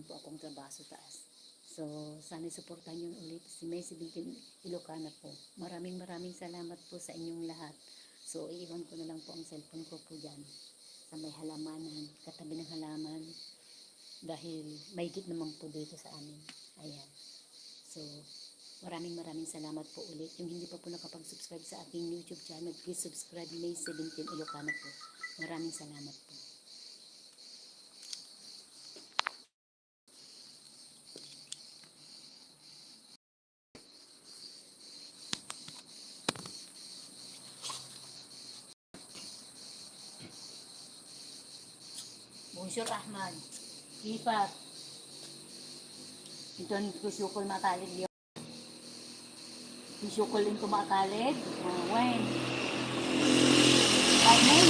po akong trabaho sa taas. So, sana suportahan niyo ulit si May 17 Ilocana po. Maraming salamat po sa inyong lahat. So, iiwan ko na lang po ang cellphone ko po dyan sa may halamanan, katabi ng halaman, dahil mahigit naman po dito sa amin. Ayan. So, maraming salamat po ulit. Yung hindi pa po nakapag-subscribe sa aking YouTube channel, please subscribe May 17 Ilocana po. Maraming salamat po. Bonjour Ahmad. Kifat. Ito ang kusyukol makalid yun. Kusyukol yung kumakalid. When? Kainin.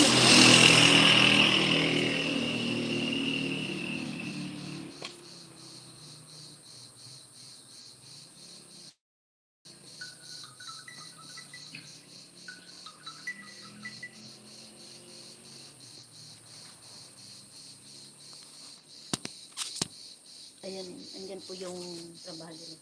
Ayan, andyan po yung trabaho nila.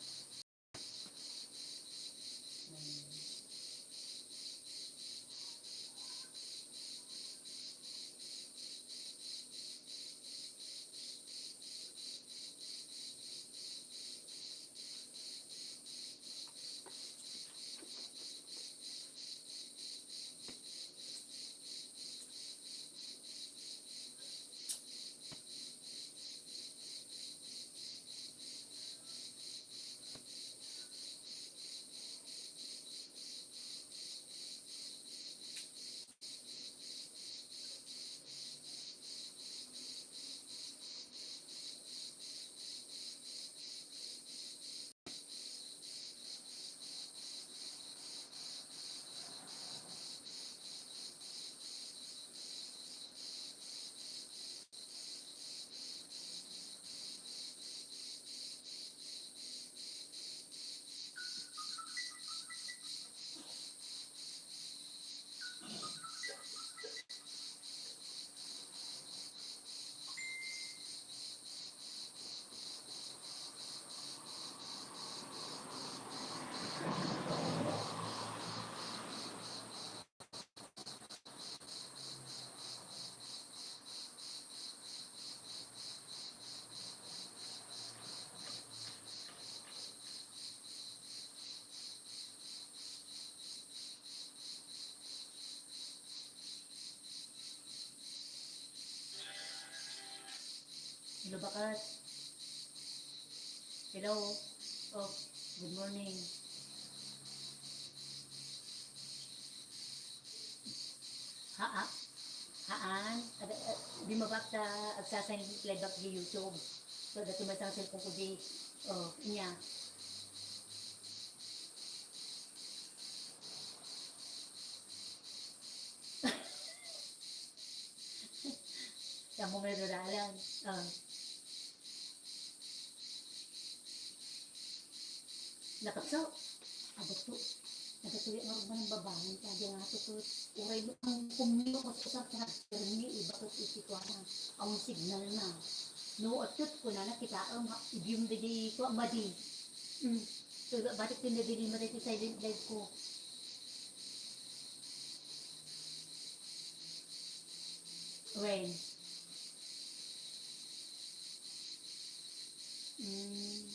Hello, Bakat. Hello. Oh, good morning. Haan. Di mabak sa agsasayin playback di YouTube. So, dati masang cellphone ko di, oh, niya. Yang mo may dadalan. Nakapsaw. Abot po. Nagatuloy ang mga ng babae. Kaya nga ito ko. Uray mo ang kumilo ko sa transfer niya. Iba ko isipwa na. Ang signal na. No, at ko na nakita ang ibiyong dili ko ang madi. So, batik pinabili mo dito sa silent live ko. When? Mm.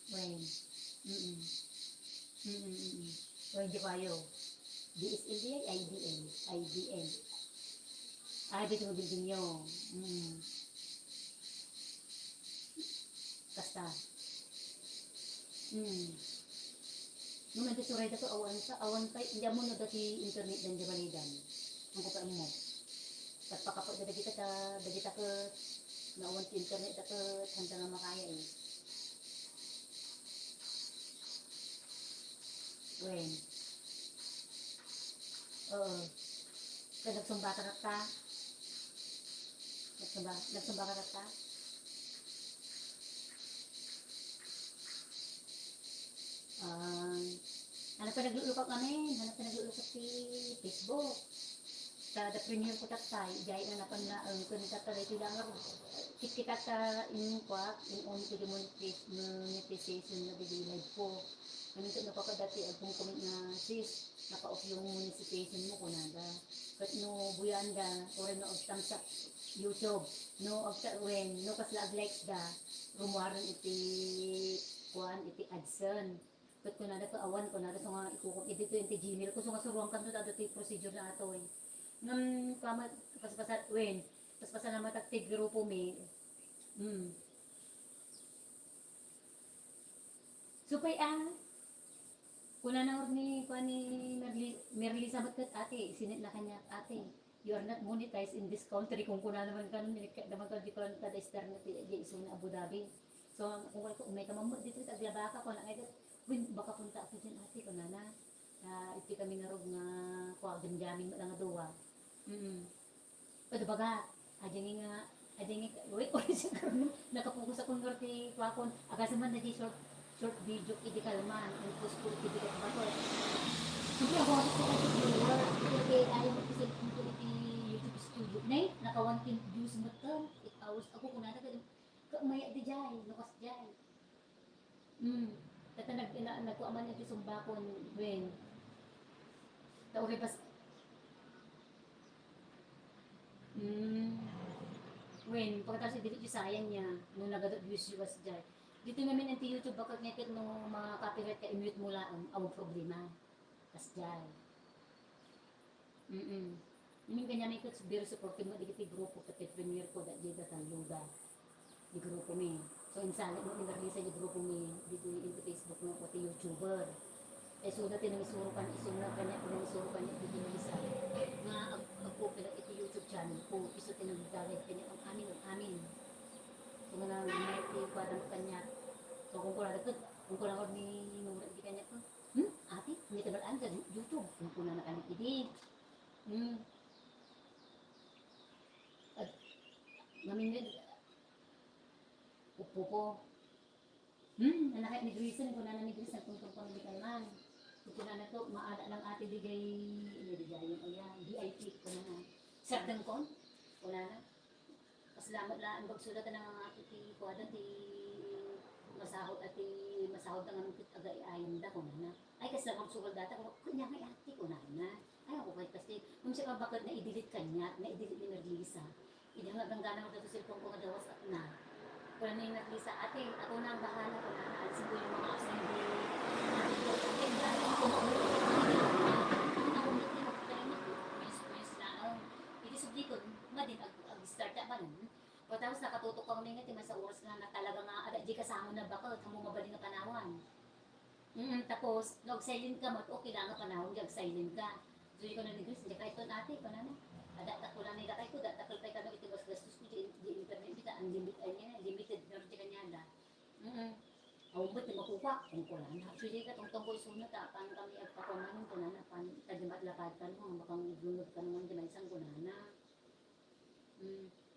When? When di kayo? DSLD ay IDN. IDN. Ay, dito mo building nyo. Kasta. Nung nagsusuray na to, awan pa, hindi mo na dati internet dan di balidan. Ang kupaan mo. At pakapag na dagita ka, nawan ti internet at handa nga makaya eh. When? Oo. Kaya nagsumba ka ta? Nagsumba ka ta? Hanap pa naglulukak kami, hanap pa naglulukak si Facebook. Sa the premier ko tatay, jay na napan na ang kun tatay tila nga kita ta in kwa in on to the monetization na bigay po. Ganito na pa dati ang comment na sis, naka-off yung monetization mo kunada. But no buyanda or no og thumbs up YouTube, no og when no kasla likes da rumuaran iti kuan iti adsen. But kunada to awan kunada so nga ikukum edito iti Gmail ko so nga suruan kan to dati procedure na ato eh. Nang kamat paspasa when paspasa na mataktig grupo mi. Supay kuna na ni kuan ni Merly sabat kat ate sinit na kanya ate. You are not monetized in this country kung kuna naman kanon naman ka di kon ta star na ti iso na Abu Dhabi. So kung wala ko may kamamot dito sa Aglabaka ko na ay baka punta ako dyan ate ko na iti kami narog nga kuha damdamin lang nga duwa. Pero baga, adyan nga, wait, ulit siya karoon, nakapokus akong norte, kuha agas naman na di short video, hindi kalman, ang post ko, hindi ka ba to. Hindi ako ko sa viewer, kasi ayaw mo kasi kung iti YouTube studio, nay, naka 1K views mo to, hours ako kung nata, umaya di jay, nukas jay. Tata nagkuha man iti sumbakon, when, tauri bas, when, pagkatapos dito yung sayang niya, nung nagadot views yung was dyan. Dito namin ang YouTube, bakit ngekit nung mga copyright ka, i-mute mo lang, ang problema. Kas dyan. Yung ganyan may kuts, biro supportin mo, di grupo, pati premier ko, di datang luga. Di grupo mi. So, insala mo, inarlisa yung grupo mi, dito yung Facebook mo, pati YouTuber. Eh, sulat yung isuro ka niya, isuro ka niya, dito yung isa. Nga, ako pala ito YouTube channel ko, iso tinagdalit kanya, ang amin. So, nga na, may parang kanya. So, kung kung ako ni Nura, hindi kanya ko, ate, hindi tabalaan ka, YouTube. Kung kuna na kanya, hindi. At, ngamin upo ko. Anak ni Grayson, kung na ni Grayson, kung hindi kayo man. Kung na to, maala lang ate bigay, yung VIP ko na. Sardan ko, kung na. Pasalamat lang, bagsulat na ng ate ti kuwada ti masahod at masahod na ng agay-ayam da kung na. Ay kasi magsugal data ko, kunya may ate ko na. Ay ako kahit kasi, kung siya ka bakit na-delete kanya, na-delete ni Merlisa. Hindi nga gana ko dito cellphone ko nga dawas at na. Kung ano yung Merlisa, ate, ako na ang bahala ko na. Alisin ko yung mga apps na hindi. Start na ba nun? Tapos nakatutok ko kami nga sa oras na talaga nga ada di kasama na bakal kamo mabaling nga panawan. Tapos nag-silent ka mo okay lang nga panahon gag silent ka. So ikaw na nigris di kahit ton ate panano. Ada ko lang nila kay ko data kay ka no ito gastos ko di internet kita unlimited na di kanya da. Ang buti makuha kung ko lang. Actually ka tungtong ko isunod pang kami at pakumanon ko na pan tagmat lapad kan mo makang dunod ka naman di may isang kunana.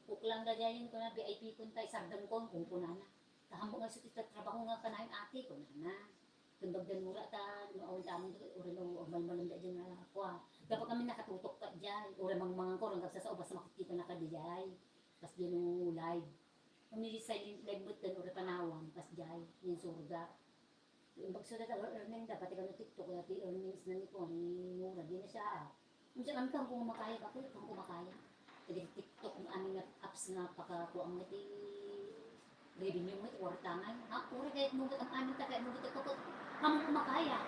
Uklang gagayin ko na VIP ko tayo sardan ko kung kunana. Kahambog nga sa trabaho nga kanahin ate ko na. Tumbag dan mura ta, noon tamang uri lo malmalam da diyan na ako. Kapag kami nakatutok ka diyan, uri mga ko hanggang sa ubas makikita na ka diyan. Tas din live. Kami silent live but dan uri panawang tas diyan, yung surga. Yung bagsuda ta earning dapat ka no TikTok ya ti earnings na ni ko ni mura din na siya. Kung siya kami kang kumakaya ako, kung kumakaya. Jadi TikTok ang aming apps na pakakuha ang nati revenue mo or tangan. Uri kahit nung ang aming takay nung ito ko hamong kumakaya.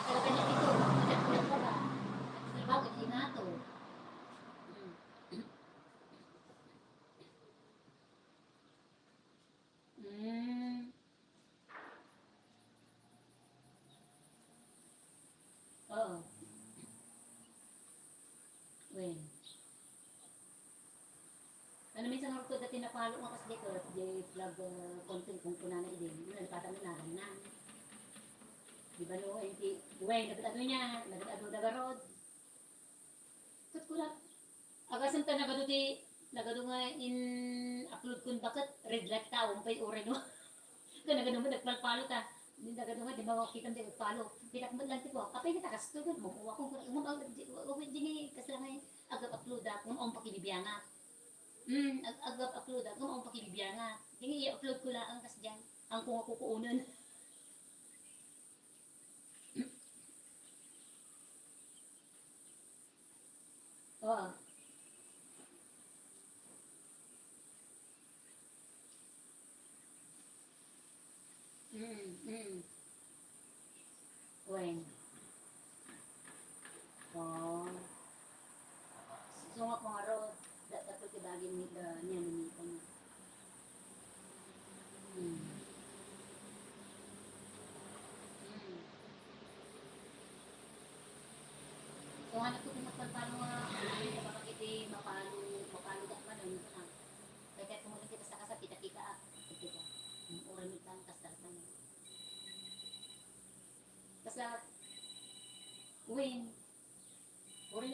Kaya kanya ito, tidak ko ba? Trabaho ito na ito. Oo. When? Ano minsan ako dati napalo nga kasi dito, di vlog content kung kunana idin. Nalipatan na namin na. Di ba no, nagad-ano niya, nagad-ano dagarod. Kat ko lang, agasan ta nagado nga in upload kun bakit red light ta, umpay ore no. Kaya nagado mo, nagpalpalo ta. Hindi na ganun di ba kita mo palo. Pinak mo lang tipo. Apay kita kasto mo. Ako ko dingi kaslangan agap upload kung ang pakibibiyanga. Agap upload kung ang pakibibiyanga. Dingi i-upload ko lang kas diyan. Ang kung ako kuunan. Oh. Mm. When? Oh. Sungak mga ro. Dapat kibagin niya nimitan niya. Mm. Mm. So hanap ko pinagpalpalo nga ano ka bakit mapalo ka man ano na. Kaya kung kita sa kasap kita kita. Oran kita kasal man. Kasi when oran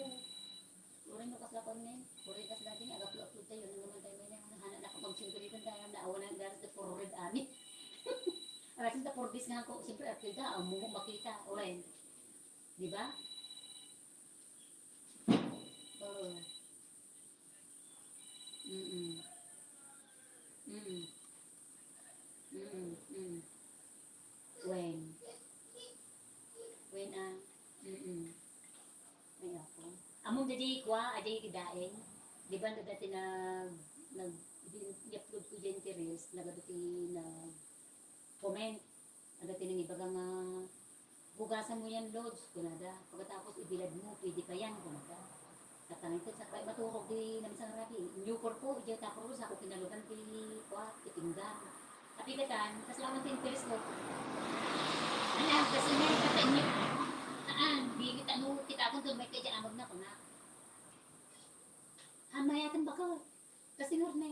oran mo kasla kon nen. Oran kasla din aga upload tayo nang naman tayo may hana na kapag singkuritan tayo na awan ang garas de forward ami. Arasin ta for this nga ko siyempre upload da mo makita oran. Di ba? Oo. Mm. Mm. Mm. Mm. When? When mm. Ay ako. Among dadi kwa, aday kidain. Di ba dati nag i-upload ko dyan ti Reels, nagadati na comment. Dati nang ibaga nga hugasan mo yan loads, kunada. Pagkatapos ibilad mo, pwede pa yan, kunada. Katangin ko sa kay maturog di namin sa rabi. Newport po, diya tapos ako pinalutan ti kwa, itinggan. Tapi katan, kasalaman ti interest ko. Alam, kasi may kata inyo. Di kita no, kita akong doon may kaya amag na ko na. Hamayatan ba ka? Kasi nga na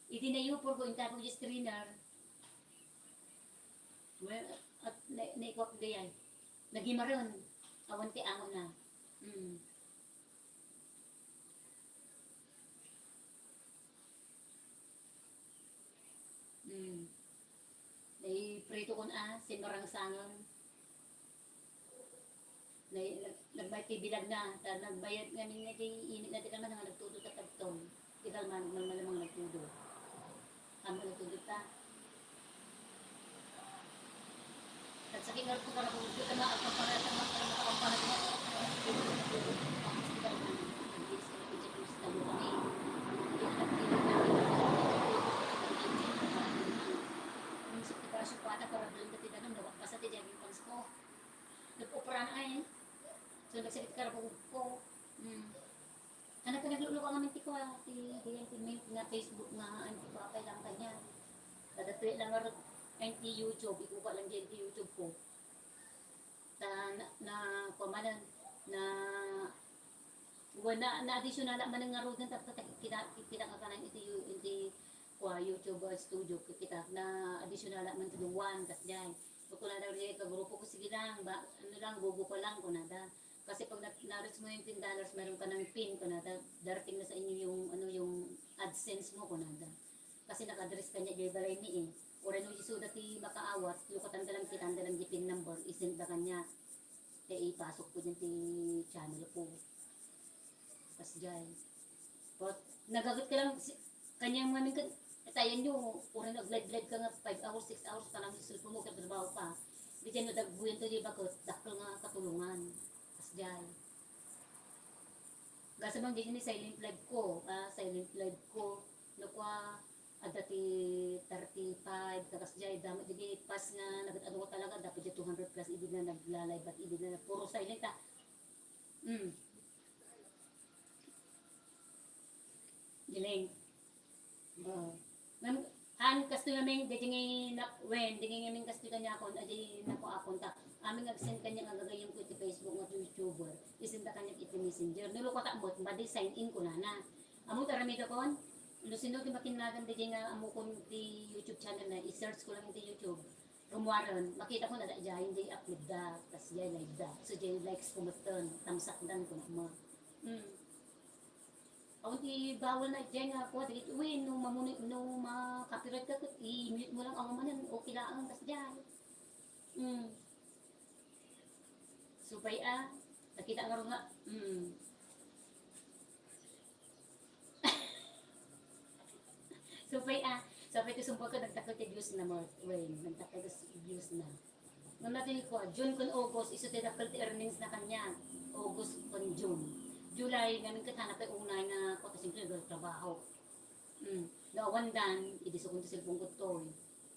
Idi na yung por ko yung tapos yung screener. Well, at naikwak gayan. Nagimaron. Awan ti amon na. Mm. Mm. Nay prito kon sinmarang sangon. Nagbayad ti bilag na, nagbayad nga ni init na tikal man nga nagtudo ta tagtong. Tikal man malamang nagtudo. Amo nagtudo ta. At sa kingal ko para kung kita na ang para sa mga para makakumpara ko. Para suporta para belum tidak nang basta ti jaging pans ko. Nag-opera na ay. So nagsakit ka ko. Anak ka nagluluko ka naman ti ko ti may nga Facebook nga ano ko apay lang kanya. Dadatuit lang nga ti YouTube, ikuha lang dyan ti YouTube ko. Na pamanan na wala na additional man nga road na kita ka kanan iti kwa YouTube studio kita na additional man ti one tas diyan. So kung nada rin ka grupo ko sige lang ano lang gogo ko lang kung nada. Kasi pag na-reach mo yung $10, meron ka ng pin kung nada. Darating na sa inyo yung ano yung AdSense mo kung nada. Kasi naka-address ka niya jay balay ni Ora no isuda ti makaawat, lukatan ka lang kitanda lang di pin number, isend na kanya. Ipasok ko din ti channel ko. Tas diyan. But nagagot ka lang kanyang mamin ka tayan nyo, ora nag-live ka nga 5 hours, 6 hours pa lang sa cellphone mo, katrabaho pa. Di dyan nadagbuyan to di bakot, dakol nga katulungan. Tas diyan. Gasa bang di ni silent live ko, silent live ko, nukwa dati 35 takas jay damo di pas nga nagano ko talaga dapat 200 plus ibig na naglalay but ibig na puro silent mm giling ma'am han kasto namin di na when di ngamin kasto kanya akon adi nako akon ta aming nag-send kanya nga gagayong ko ti Facebook nga YouTuber isenda kanya iti Messenger nulo ko ta bot madi sign in ko na amo tarami to kon Lusino di makinagan di nga amo ko di YouTube channel na i-search ko lang di YouTube. Rumuaron, makita ko na da dyan, hindi upload da, tas dyan like da. So dyan likes ko maton, tamsak dan ko na mo. Ako di bawal na dyan nga ako, di uwi, no makapirad ka, i-mute mo lang ako manan, okay lang, tas dyan. Supay nakita nga rin nga. Supay supay ko sumpah ko nagtakot yung views na mo. Wait, nagtakot yung views na. Nung natin ko, June kun August, iso tinakot earnings na kanya. August kun June. July, namin kathanap ay unay na ko kasi ko trabaho. Nawan dan, idiso ko sa cellphone ko to.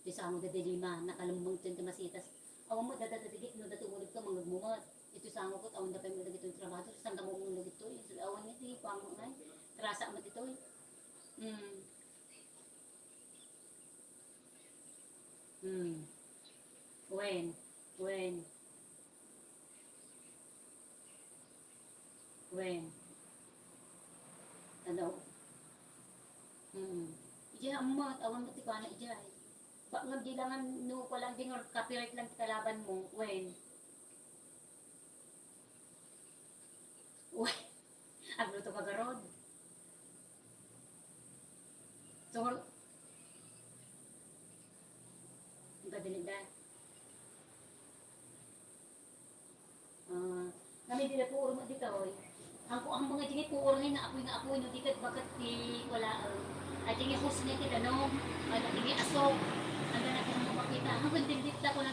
Di sa amo dadilima, nakalumbang tin masitas. Awan mo dadadadigit no datungod ko mangagmumat. Ito sa amo ko awan da kay mo dagito yung trabaho, sanda mo mo dagito. Awan ni di pamo nay. Trasa mo dito. When when when ano ija amat awan mo ti kana ija ba nga di langan no ko lang ding copyright lang ti kalaban mo when aglo to kagarod so ang kadilidan kami dila po urmo dito oy ang mga jigit po urmo nga apoy no dikat bakat ti wala ay tingi host niya ti ano ay tingi asok ang natin mo makita hanggang dindit ko na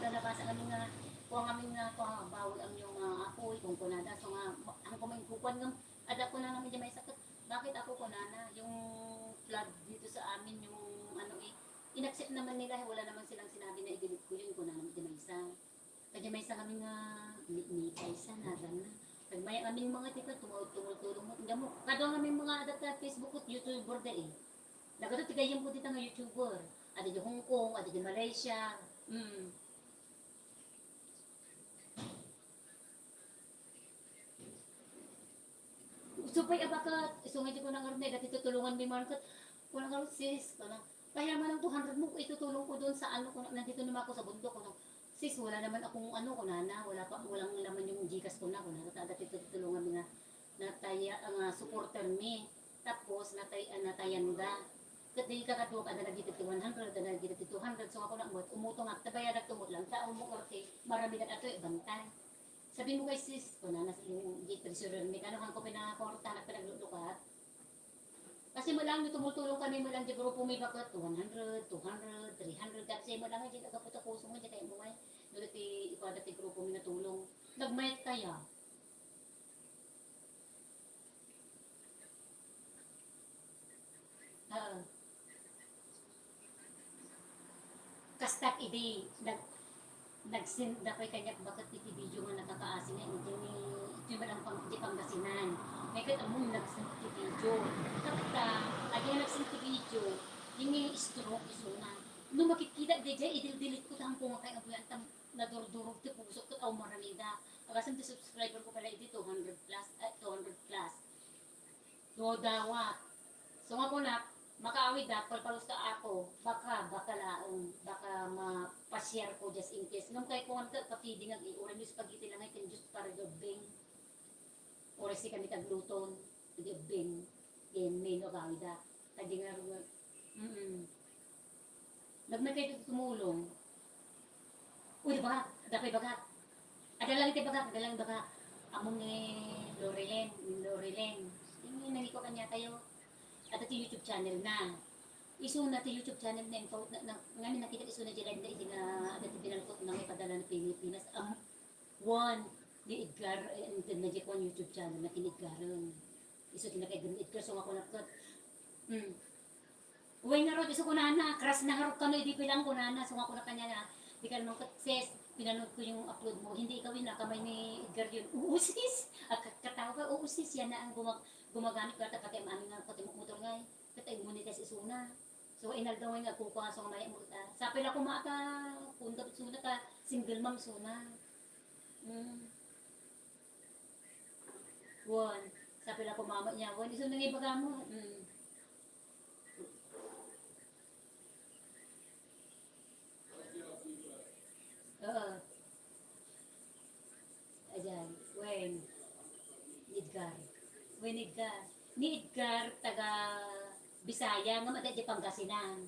nabasa kami nga kung kami nga bawal ang yung apoy kung kunada so nga ang kumain kukuan ng ada ko na namin may sakit bakit ako kunana yung flood dito sa amin yung ano inaccept naman nila wala naman silang sinabi na i-delete ko yun kunana mo may isa kaya may isa kami nga ni isa na lang na pag may aming mga tika tumutulong mo nga mo kadang aming mga data Facebook at YouTuber da nagato tigayang po dito nga YouTuber ada di Hong Kong ada di Malaysia supay abakat isungay di ko nang arne dati tutulungan mi market ko nang sis kaya man ang 200 mo itutulong ko doon sa ano ko nandito naman ako sa bundok ko sis wala naman akong ano ko nana walang laman yung Gcash ko na dati tutulungan mi na nataya ang supporter mi tapos natayanda kadi kakadto kada nagiti 100 kada nagiti 200 so ako na umutong at tabayad at tumot lang taon mo kasi marami na ato ibantay sabi mo kay sis, kung na yung treasurer may kanuhan ko pinakorta na pinaglulukat. Kasi mo lang, tumutulong kami mo lang di grupo may bakit, 100, 200, 300, kasi mo lang, hindi agapot ako, so nga, kaya mo ngay, dati ipadati grupo may natulong. Nagmayat kaya. Kastak idi, nagsin na kay kanya bakit iti video nga nakakaasin na iti man ang di Pangasinan may kat among nagsin iti video tapta adi nagsin iti video yung stroke isuna no makikita di jay idil-dilit ko tang kung kay abuyan tam nadurdurog ti puso ko aw maramida agasan ti subscriber ko pala iti 200 plus 200 plus do dawa so nga ko na makaawid na palpalos ka ako baka laong baka ma-share ko just in case nung kay kung ka feeding ang iuran yung spaghetti lang ay just para gabing oras si kami tagluton gabing yan may nakawid na kadi nga nagmay kayo tumulong uy baka dapay baka adalang baka among Lorelen yung nangiko kanya tayo at ito YouTube channel na. Iso na ito YouTube channel na info ngayon nakita iso na dyan na iti nga at ito binalkot na may padala na Pilipinas. One, di Edgar, na dyan ko YouTube channel na kinidgaron. Iso kinakaigan Edgar, so ako nakot. Uway nga ron, iso ko na crush na harap ka no, hindi pilang ko na so ako na kanya na, di ka naman sis, pinanood ko yung upload mo, hindi ikaw yun, kamay ni Edgar yun, uusis, katawa ka, uusis, yan na ang gumagamit ko at pati ang aming pati motor nga pati monetize isuna so inaldaw nga kung ko so may mo sapil ako mata kung dapat suna ka single mom suna one sapil ako mama niya one iso nang ibaga mo oo ayan when Edgar ni Edgar taga Bisaya nga mada di Pangasinan.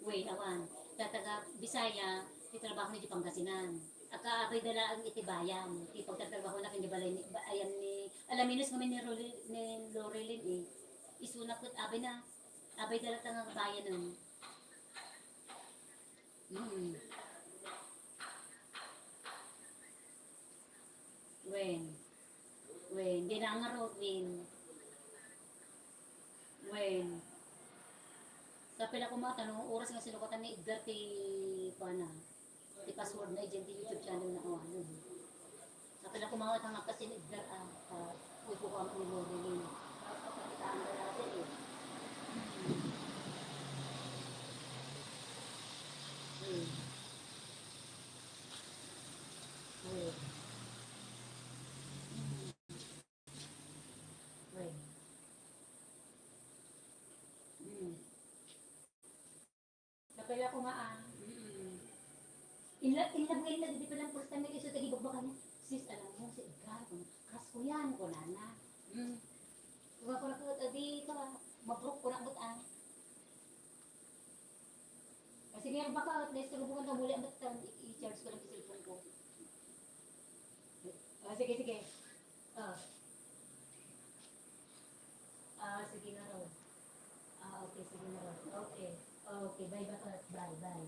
Awan. Taga Bisaya, ti trabaho ni di Pangasinan. Akaabay dala ang itibayan. Ti pagtatrabaho na kanya balay ni ayan ni alaminos kami ni Lorelin eh. Isuna ko abay na abay dala tang bayan nun. Mm. Wen. Wen, di na nga ro, Wen. Sa pila ko mga tanong, oras nga sinukatan ni Edgar ti, pana, ti password na agent YouTube channel na ako, ano. Sa pila ko mga tanong kasi ni Edgar, uy ko kami ni Lorelin. Kapitaan na natin eh. Wen, wen, wen. Mm. Sa pila ko nga, inlab ngayon na di pa lang first time na iso tagi bagbaka niya. Sis, alam mo, si Edgar, crush ko yan, ko nana. Kung ako na di ka, mabrok ko na ang butaan. Kasi ngayon baka at least tulungan ka muli ang butaan, i-charge ko lang sa cellphone ko. Sige, sige. Ah, sige na raw. Okay, sige na raw. Okay. Okay, bye, bye, bye, bye.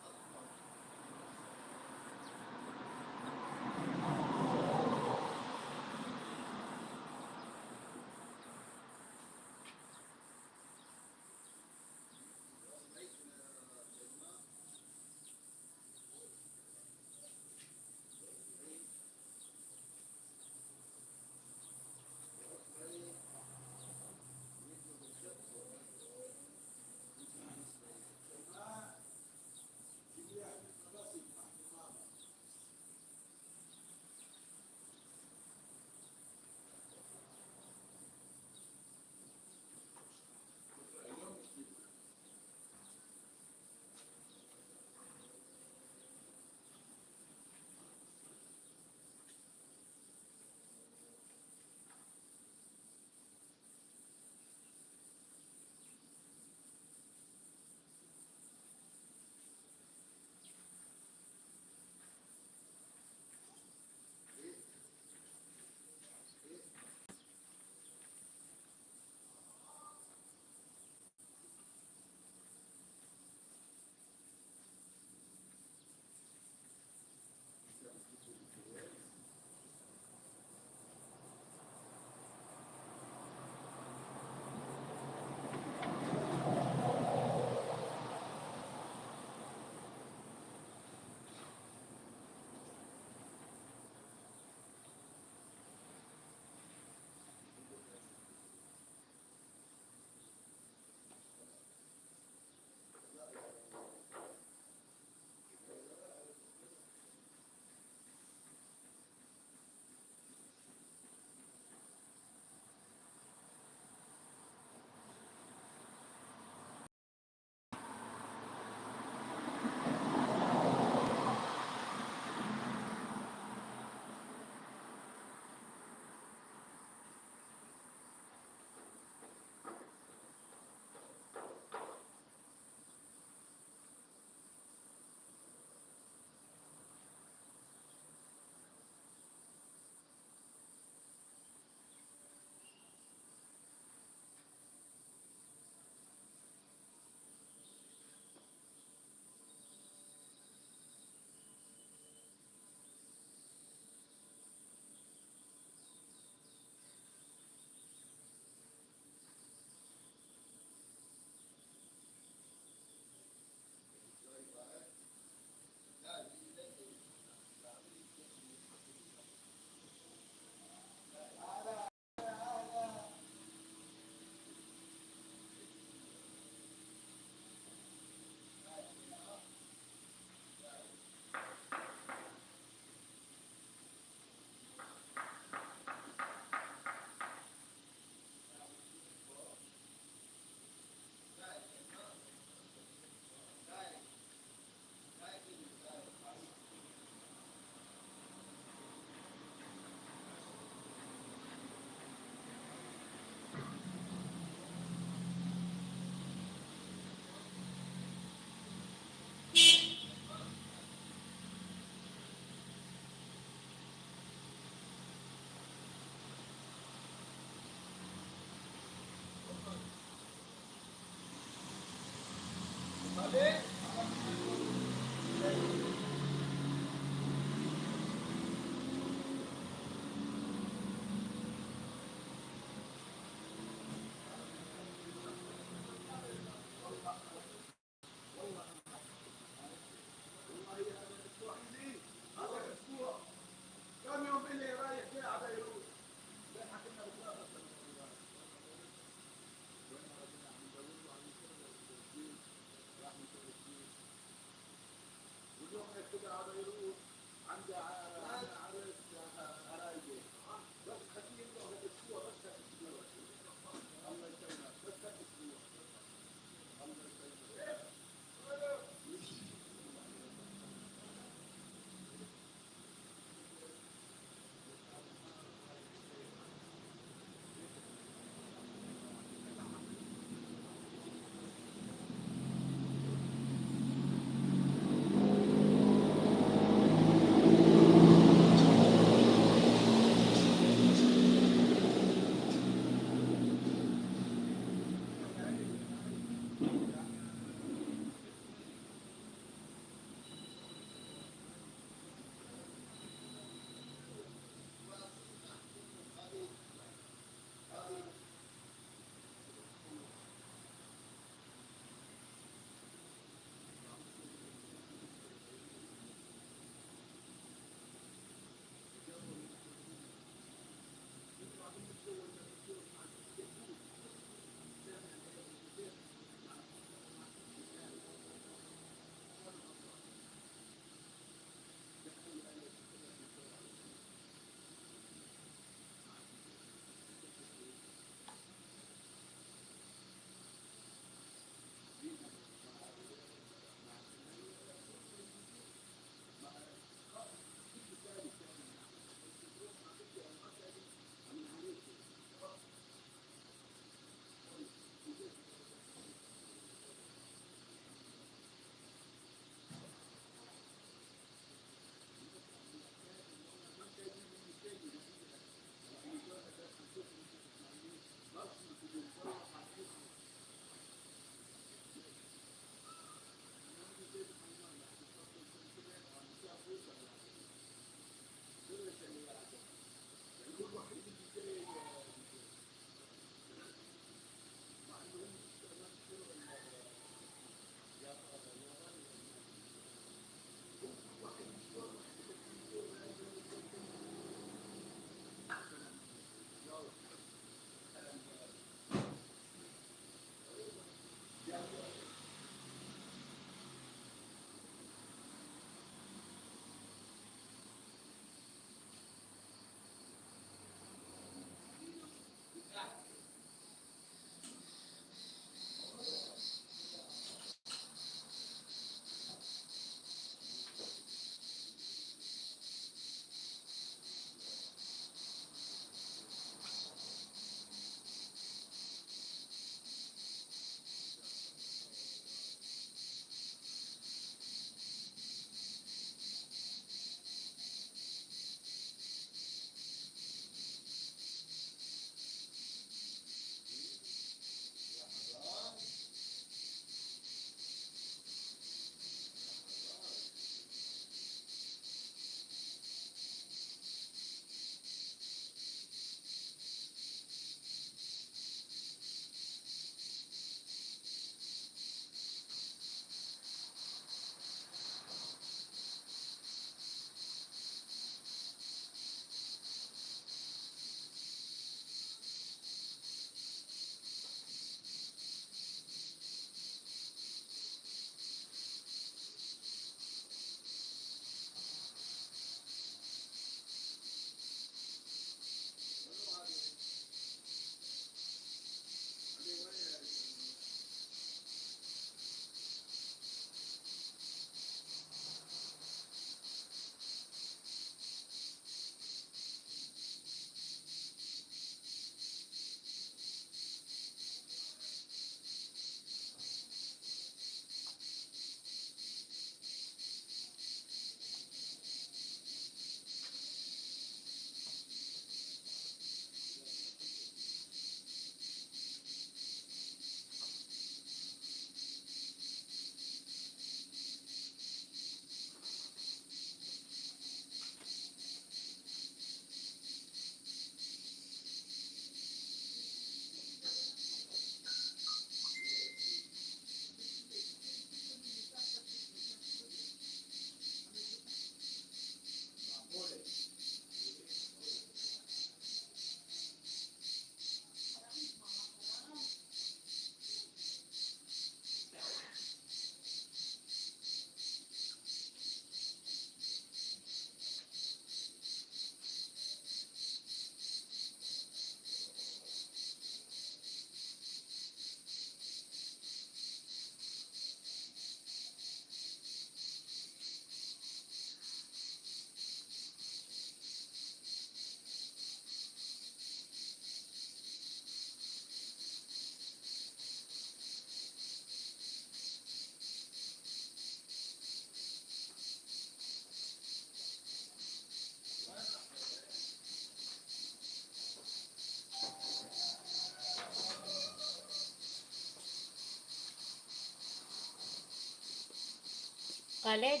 Khaled,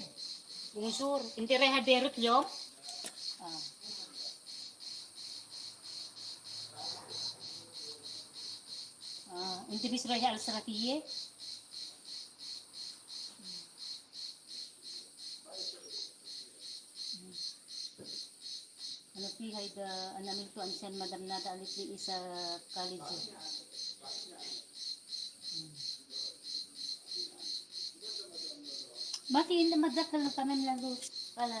bungsur, hindi rehaderot yung? Ah. انت بس رايحة على السرفية. Ano fi hayda anamin to ansan madam nada alit di isa college. Mati ina madakal ng tanan lalo pala.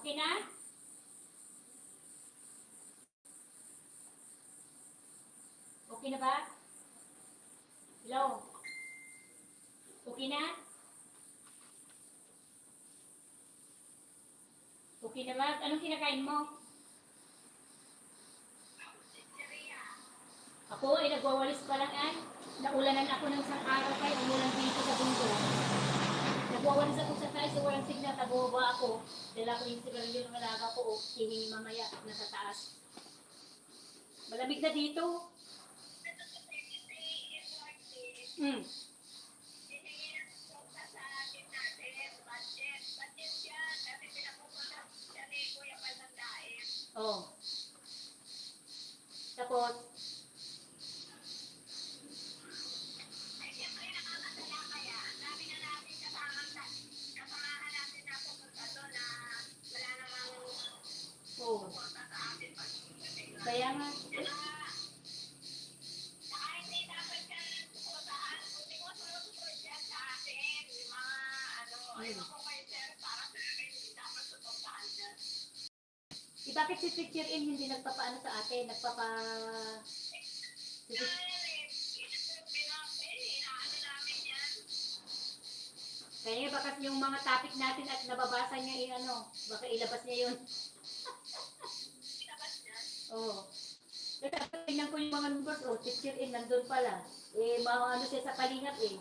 Okay na? Okay na ba? Hello? Okay na? Okay na ba? Anong kinakain mo? Ako ay nagwawalis pa lang ay. Naulanan ako ng isang araw kay umulan dito sa bundok. Nagwawalis ako sa taas, so walang signal, nababa ako. Dala ko yung sigarilyo ng alaga ko, o hihingi mamaya, nasa taas. Malamig na dito. Hmm. Oh. Tapos, oh. Kaya nga, bakit si Teacher In hindi nagpapaano sa atin? Kaya nga baka yung mga topic natin at nababasa niya baka ilabas niya yun. Oo. Kasi tingnan ko yung mga numbers, Teacher In nandun pala. Mga siya sa kalingap eh.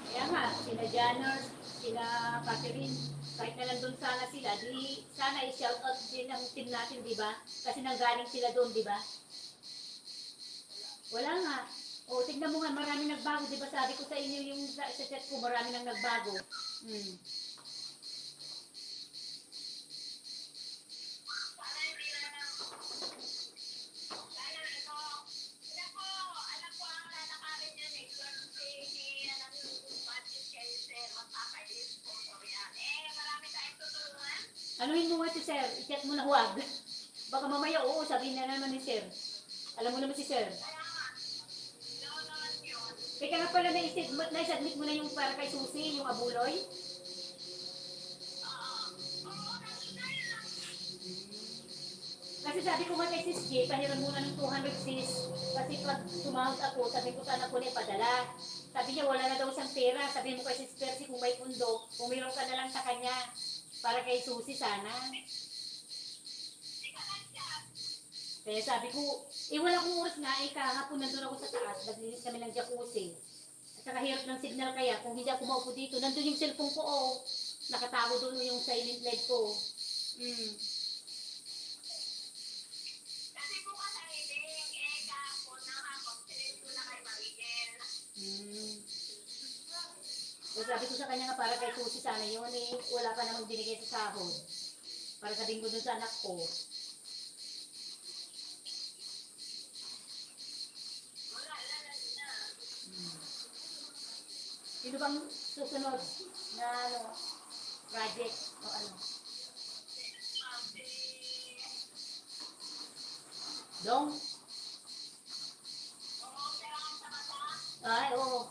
Kaya nga, sila Janers, sila Catherine, kahit na nandun sana sila, di sana i-shout out din ang team natin, di ba? Kasi nanggaling sila doon, di ba? Wala nga. Tignan mo nga, marami nagbago, di ba? Sabi ko sa inyo yung sa chat ko, marami nang nagbago. Hmm. Anuhin mo nga si Sir, i-chat mo na huwag. Baka mamaya sabihin na naman ni Sir. Alam mo naman si Sir. Teka nga pala, na-submit mo na yung para kay Susie, yung abuloy? Kasi sabi ko nga kay Sis J, pahiram muna ng 200 sis. Kasi pag sumahod ako, sabi ko sana ko na ipadala. Sabi niya, wala na daw siyang pera. Sabi mo kay Sis Percy, kung may pundo, pumirong ka na lang sa kanya. Para kay Susie sana. Kaya sabi ko, wala kong oras nga, kahapon nandun ako sa taas, naglinis kami ng jacuzzi. At saka hirap ng signal kaya, kung hindi ako maupo dito, nandun yung cellphone ko, nakatago doon yung silent LED ko. Mm. So sabi ko sa kanya nga, para kay Susie sana yun wala pa namang binigay sa sahod. Para sabihin ko dun sa anak ko. Sino bang susunod na project o ano? Dong? Ay, oo.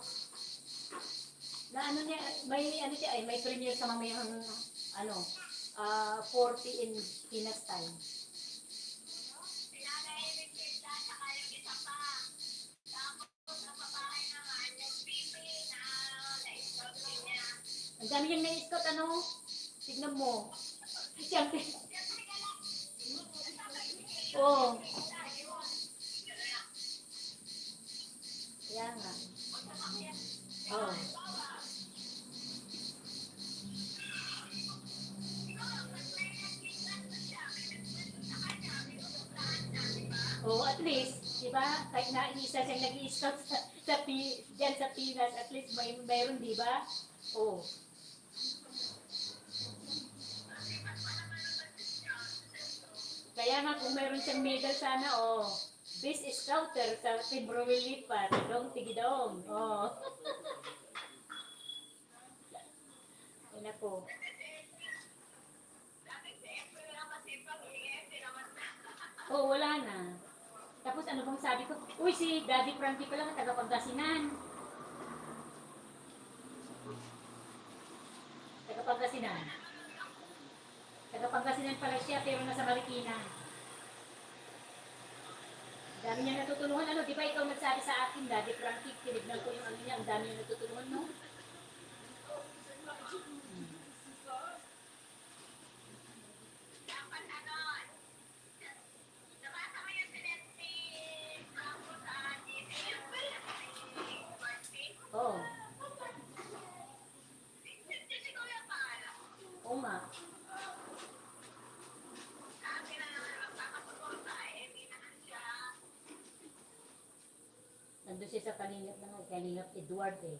Na niya, may premiere sa mamayang 40 in Pinas time. Ang dami niyang na-scout, tignan mo. Siyempre. Oo. Kaya nga. Oo. At least, di ba, kahit na isa siyang nag-i-scout dyan sa Pinas, at least mayroon, di ba? Kaya nga, kung mayroon siyang medal sana, Best Scouter sa Team Rowell Lipat, dong tigidong. po. Oh, wala na. Tapos ano bang sabi ko? Uy, si Daddy Frankie pala na taga Pangasinan. Taga Pangasinan. Taga Pangasinan pala siya pero nasa Marikina. Dami niya natutulungan. Ano, di ba ikaw nagsabi sa akin, Daddy Frankie, tinignan ko yung ano niya, ang dami niya natutulungan, no? Oo. Oh. Oo nga. Nandun siya sa Kalingap na nga, Kalingap Edward eh.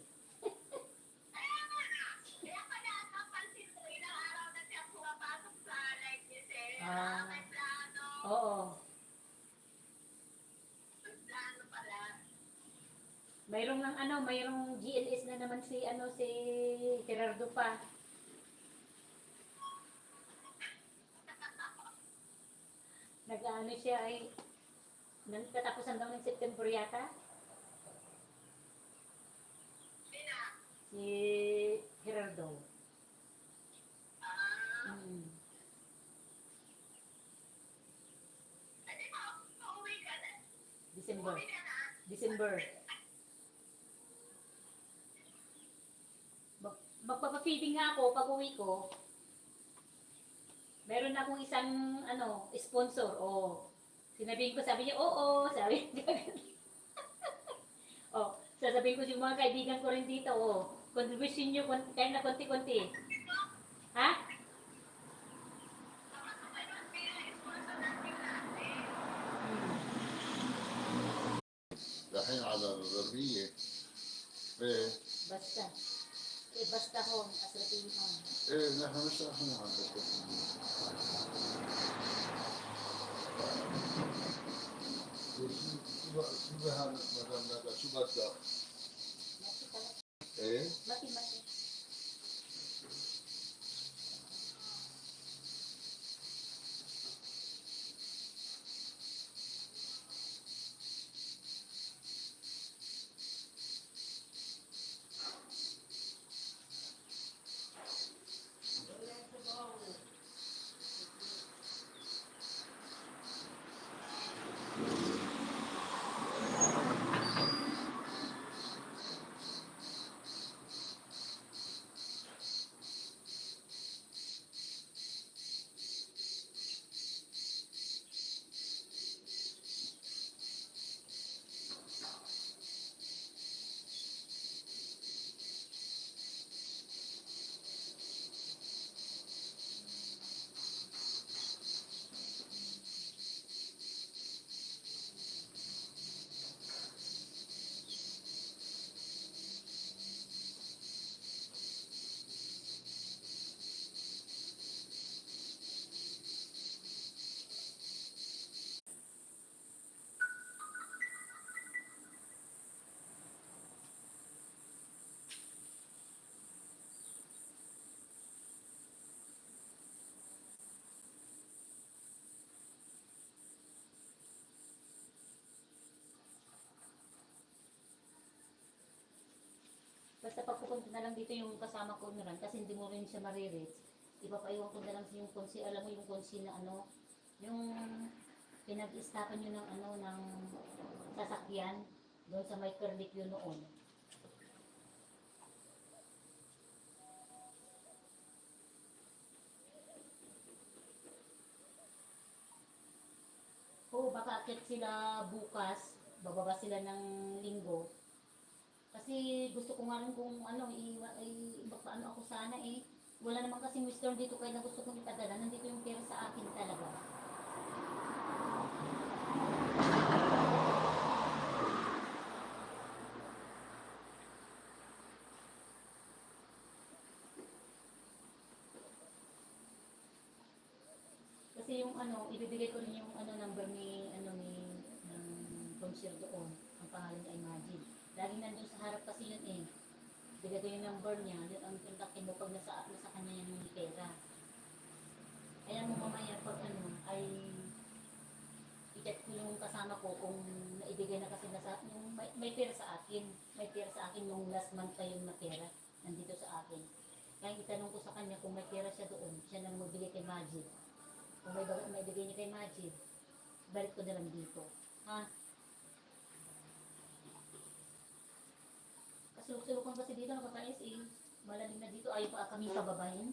Ah, oo. Mayroong ng ano, mayroong GLS na naman si ano si Gerardo pa. Nag-ano siya ay katapusan daw ng September yata. Si Gerardo. Mm. December. December. Magpapafeeding nga ako pag uwi ko. Meron na akong isang ano, sponsor. O, sinabihin ko, sabi niya, oo, sabi niya. O, sasabihin ko sa mga kaibigan ko rin dito, o, contribution nyo kahit na konti-konti. Ha? دحين على الغربية ايه Basta. Eh, basta hon, asrating hon. ايه نحن مش احنا على الغربية شو بها مدام ندى شو بدك؟ Mati pala. ايه Mati, mati. Basta pagpupunta na lang dito yung kasama ko na lang, kasi hindi mo rin siya marireach. Ipapaiwan ko na lang yung konsi, alam mo yung konsi na ano, yung pinag-istapan nyo ng ano, ng sasakyan, doon sa may curlicue noon. Oo, baka akit sila bukas, bababa sila ng linggo. Kasi gusto ko nga rin kung ano, paano ako sana eh. Wala naman kasing wisdom dito kaya na gusto kong ipadala. Nandito yung pera sa akin talaga. Kasi yung ano, ibibigay ko rin yung ano number ni ano ni ng concierge doon. Ang pangalan niya ay Majid. Laging nandun sa harap kasi yun eh. bigay ko yung number niya, then ang kontakin mo pag nasa kanya yung pera. Kaya mo mamaya pag ano, ay i-check ko yung kasama ko kung naibigay na kasi na sa, yung may pera sa akin. May pera sa akin nung last month pa yung na pera, nandito sa akin. Kaya itanong ko sa kanya kung may pera siya doon, siya nang magbigay kay Majid. Kung may bigay niya kay Majid, balik ko na lang dito. Ha? Kasulok-sulok kasi dito, nakakais eh. Malamig na dito, ayaw pa kami pababahin.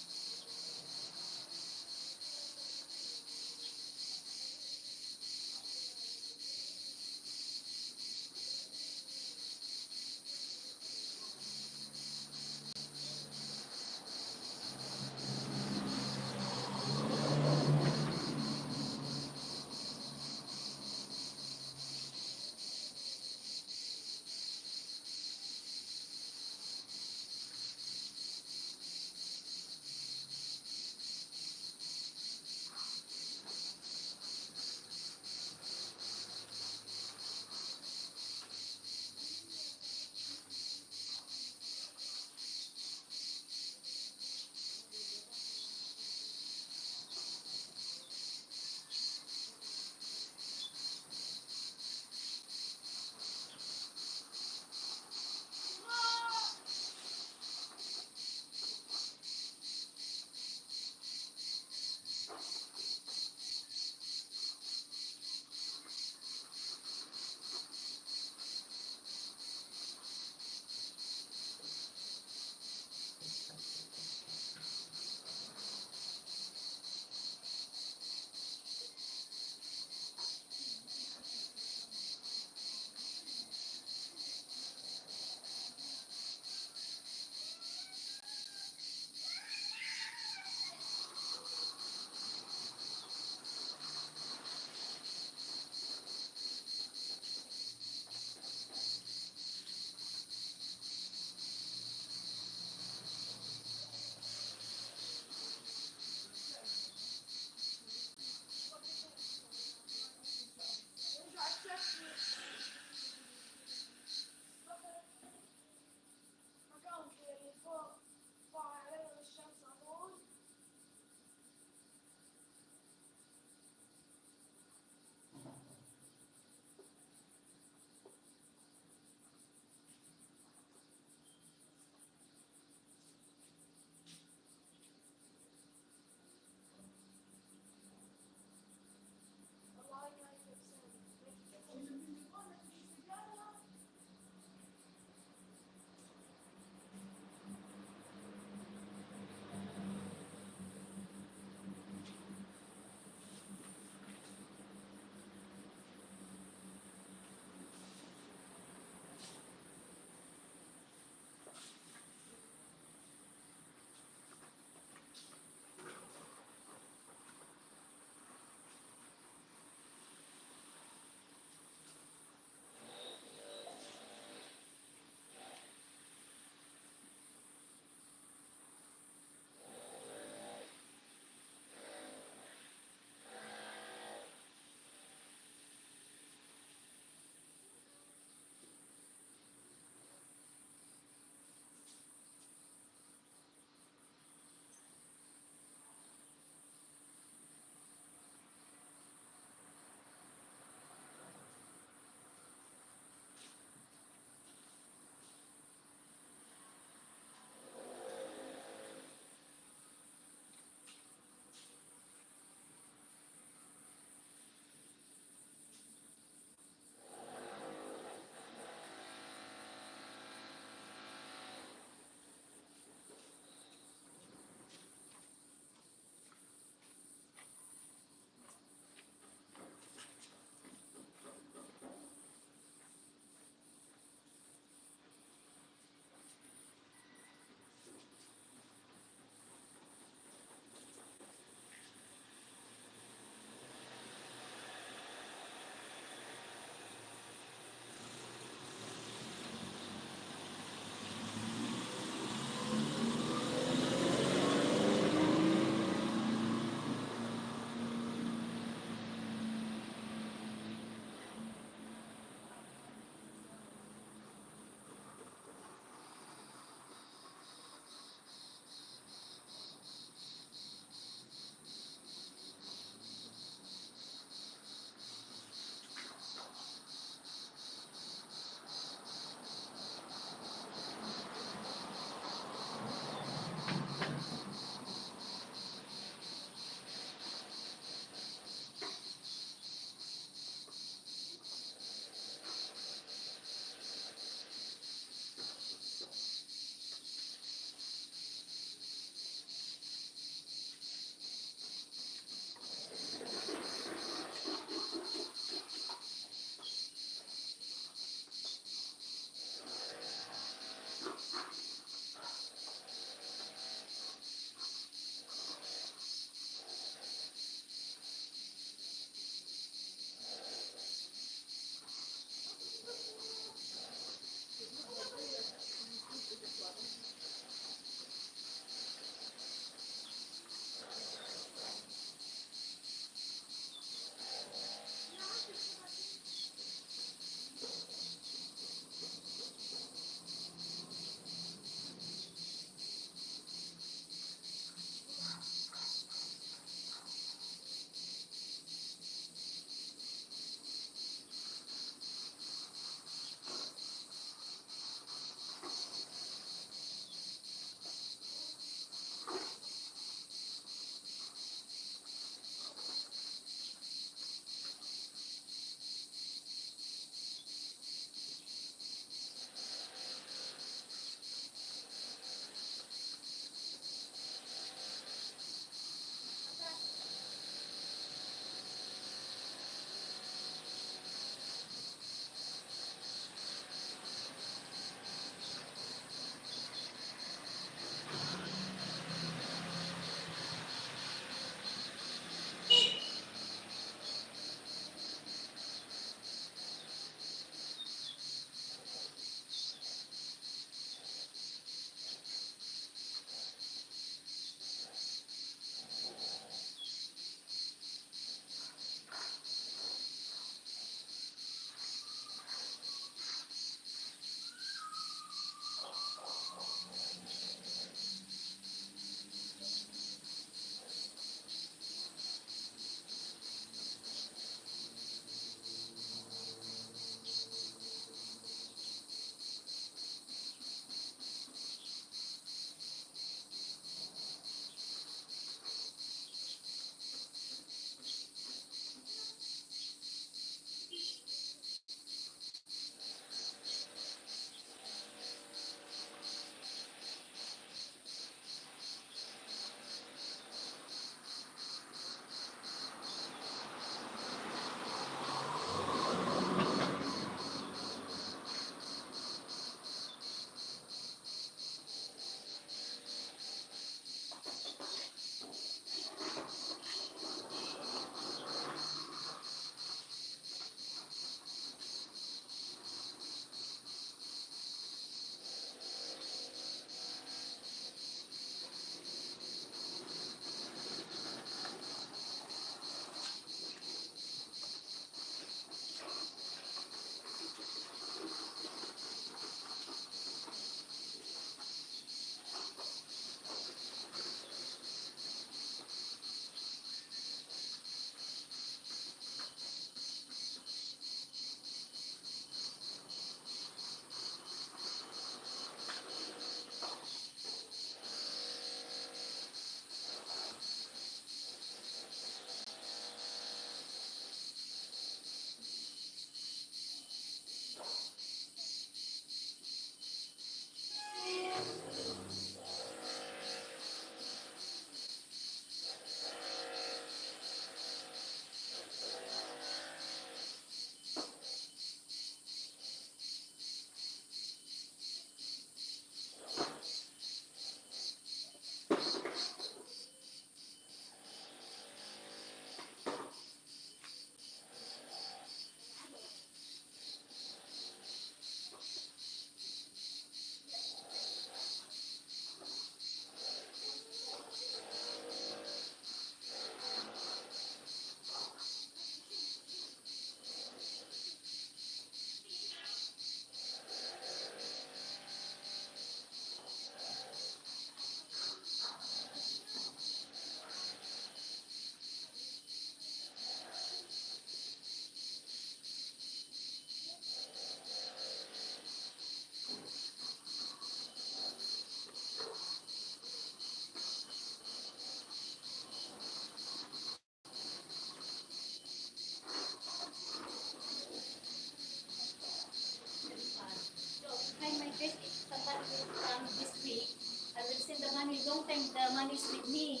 money. Long time the money is with me.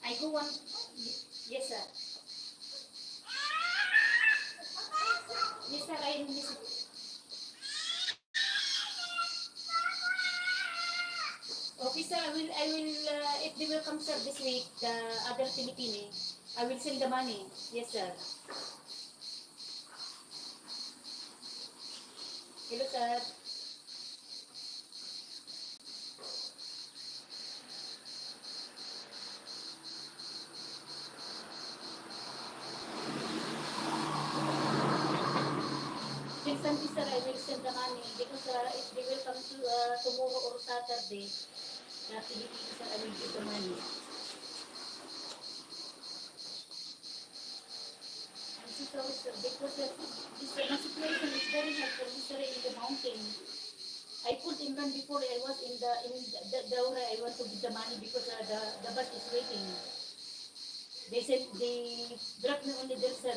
I go one. Yes, sir. Yes, sir. I miss it. Okay, sir. If they will come, sir, this week, the other Filipino, I will send the money. Yes, sir. Hello, sir. Recently, sir, I will send the money because if they will come to tomorrow or Saturday, Philippines, sir, I will give the money. I'm so sorry, sir, because my situation is very hard for me, sir, in the mountain. I put Imran before I was in the where I want to give the money because the bus is waiting. They said they dropped me only there, sir,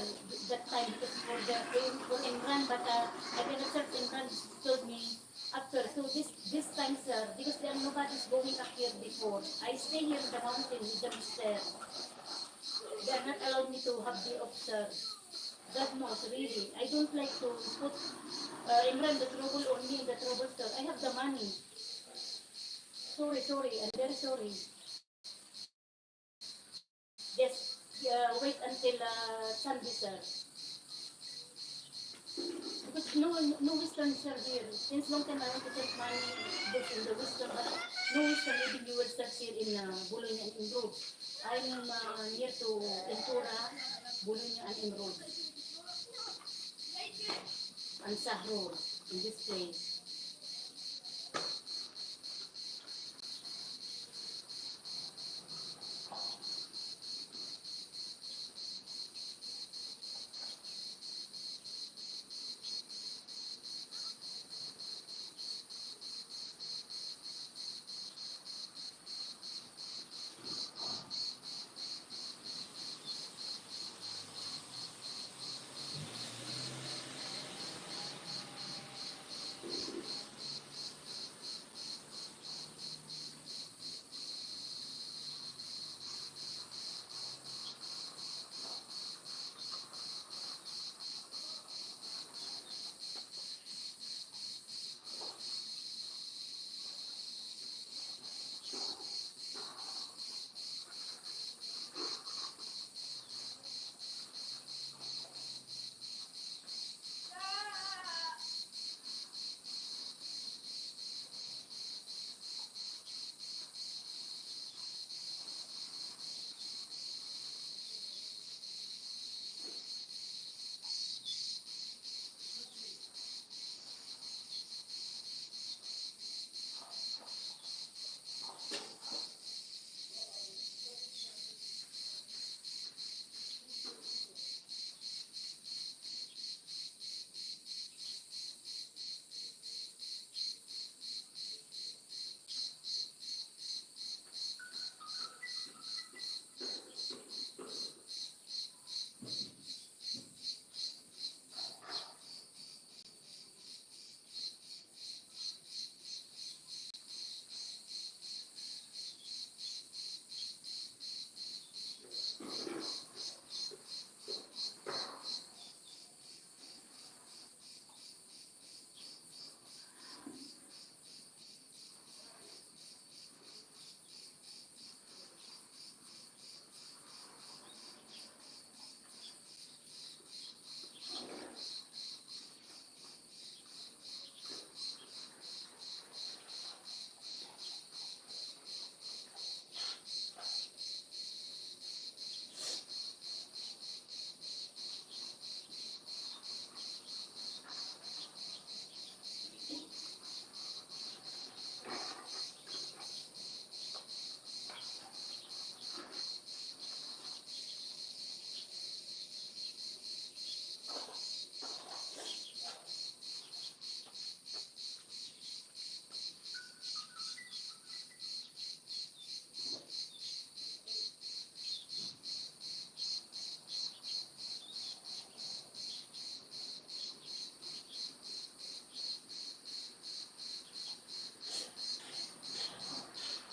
that time because for Imran, but I cannot search Imran told me after. So this time, sir, because there nobody's going up here before. I stay here in the mountain with the mister. They are not allowed me to have the officer. God knows, really. I don't like to put Imran the trouble or me the trouble, sir. I have the money. Sorry, I'm very sorry. Just wait until Sunday, sir. Because no Western, sir, here. Since long time I want to send money this in the Western, but no Western, maybe you will search here in Bologna and in Road. I'm near to Ventura, Bologna and in Road. And Sahro, in this place.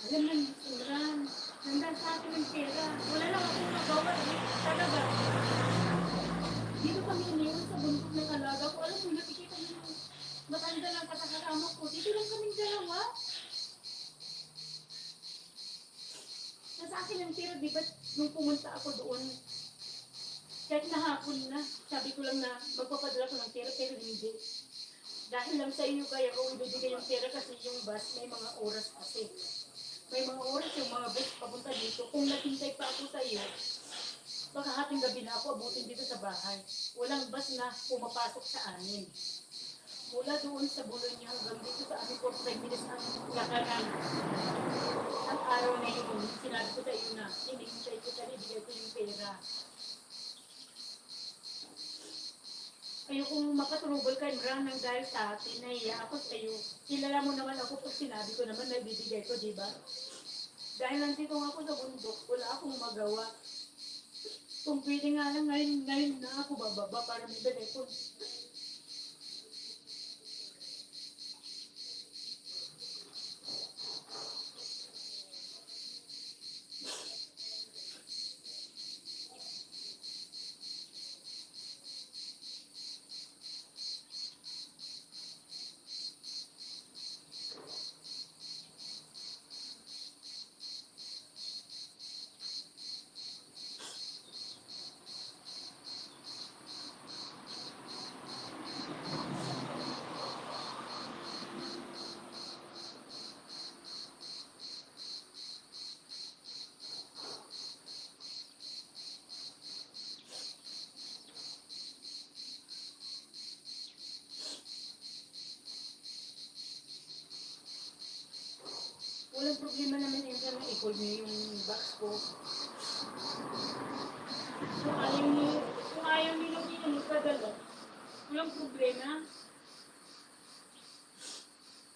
Alam mo, Imran, nandang sa akin ng pera. Wala lang akong nagawa. Talaga. Dito kami iniwan sa bundok ng alaga ko. Alam mo, nakikita mo yung matanda lang katakasama ko. Dito lang kaming dalawa. Nasa akin ang pera, di ba, nung pumunta ako doon, kahit nahapon na, sabi ko lang na magpapadala ko ng pera, pero hindi. Dahil lang sa iyo, kaya ko ibibigay yung pera kasi yung bus may mga oras kasi. May mga oras yung mga bus papunta dito. Kung naghintay pa ako sa iyo, baka hating gabi na ako abutin dito sa bahay. Walang bus na pumapasok sa amin. Mula doon sa Boulogne hanggang dito sa amin, 45 minutes ang lakaran. Ang araw na yun, sinabi ko sa iyo na, hinihintay ko sa ibigay ko yung pera. Ayokong mapatulubol kay Imran nang dahil sa atin, nahiya ako sa iyo. Kilala mo naman ako pag sinabi ko naman na ibibigay ko, di ba? Dahil nandito nga ako sa bundok, wala akong magawa. Kung pwede nga lang ngayon na ako bababa para may bigay ko. Walang problema naman Imran na i-call niyo yung box ko. Kung ayaw niyo hindi niyo magpadala, walang problema.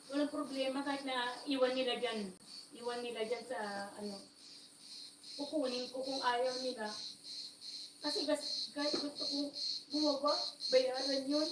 Walang problema kahit na iwan nila dyan. Iwan nila dyan sa ano. Kukunin ko kung ayaw nila. Kasi kahit gusto kong bumaba, bayaran yun.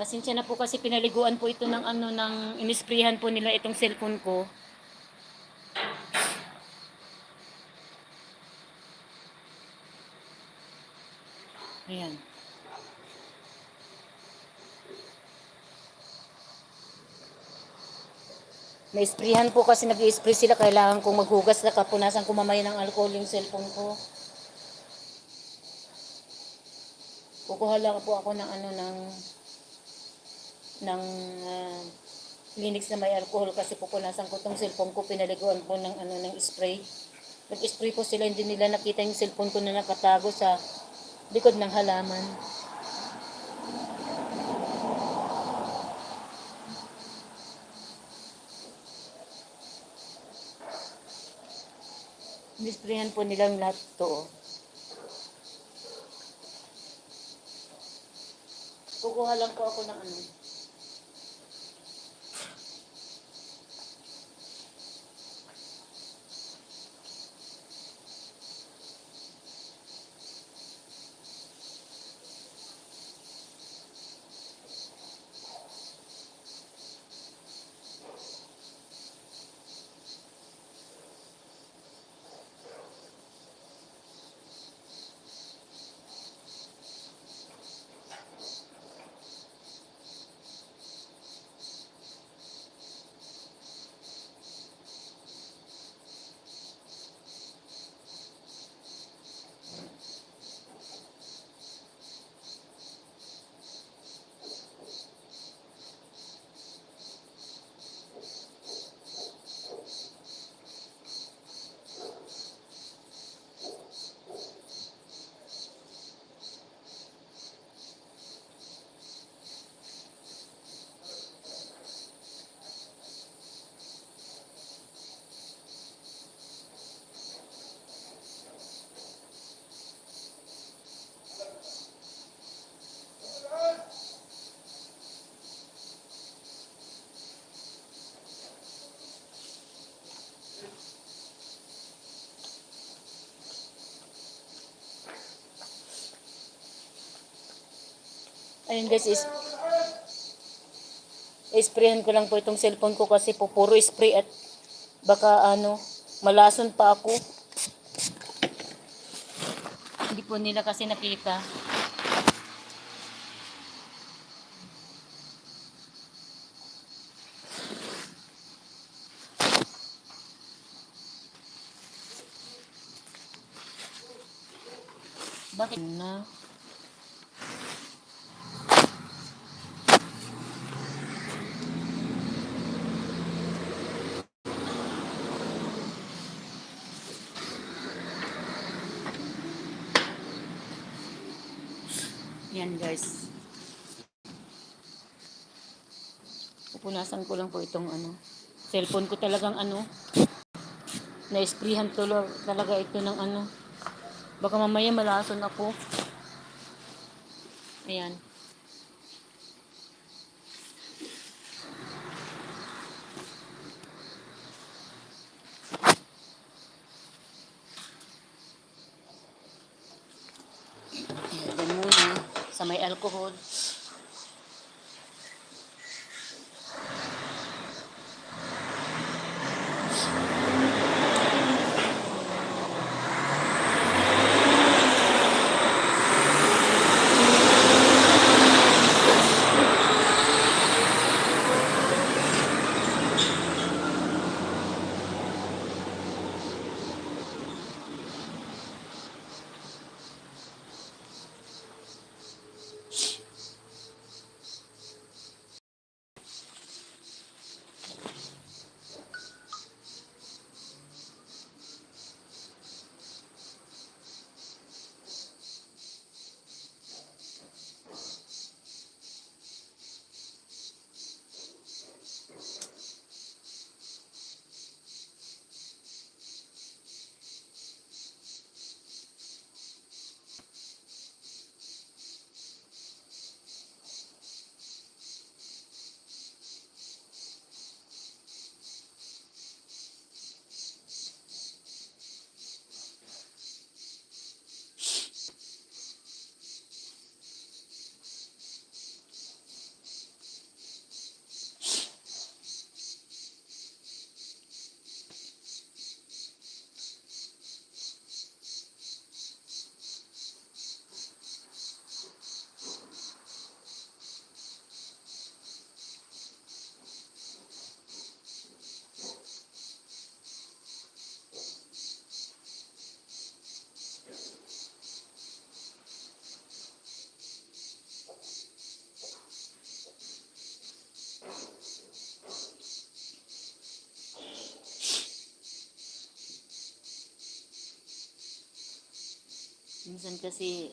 Pasensya na po kasi pinaliguan po ito ng ano, ng inisprihan po nila itong cellphone ko. Ayan. Na-sprayan po kasi nag-i-spray sila. Kailangan kong maghugas na kapunasan ko mamaya ng alcohol yung cellphone ko. Kukuha lang po ako ng ano ng Linux na may alcohol kasi pupunasan ko tong cellphone ko. Pinaliguan po ng ano ng spray. Nag-spray po sila, hindi nila nakita yung cellphone ko na nakatago sa likod ng halaman. Nisprayan po nilang lahat to. Kukuha lang po ako ng ano. Ayun guys, sprayan ko lang po itong cellphone ko kasi po puro spray at baka ano, malason pa ako. Hindi po nila kasi nakita. Bakit na? Yan guys. Pupunasan ko lang po itong ano. Cellphone ko talagang ano. Na-sprayhan talaga ito ng ano. Baka mamaya malason ako. Ayan. Ayan muna. Sa may alcohol. Minsan kasi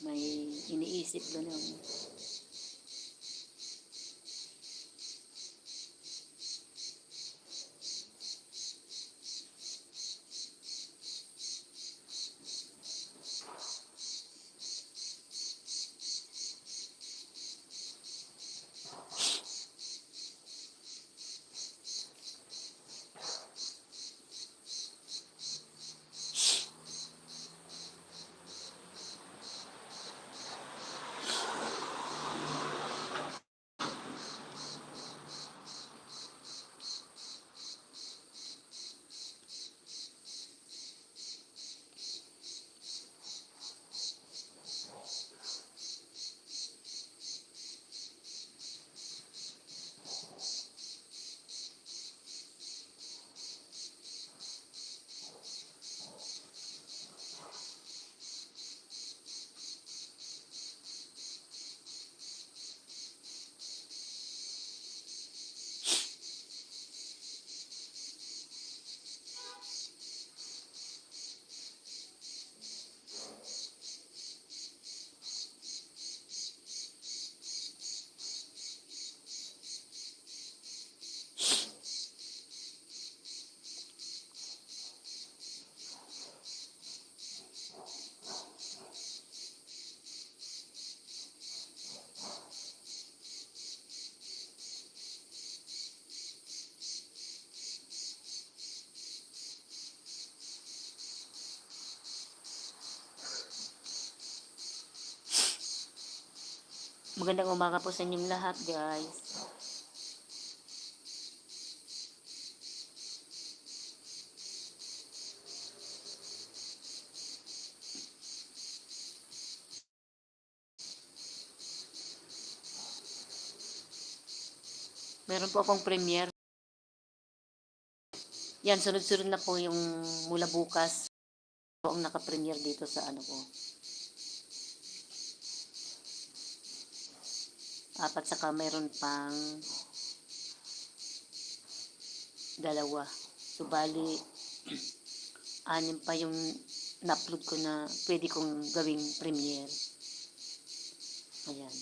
may iniisip doon yung magandang umaga po sa inyong lahat, guys. Meron po akong premiere. Yan, sunod-sunod na po yung mula bukas po ang naka-premiere dito sa ano ko. 4 saka meron pang 2. So, bali, 6 pa yung na-upload ko na pwede kong gawing premiere. Ayan.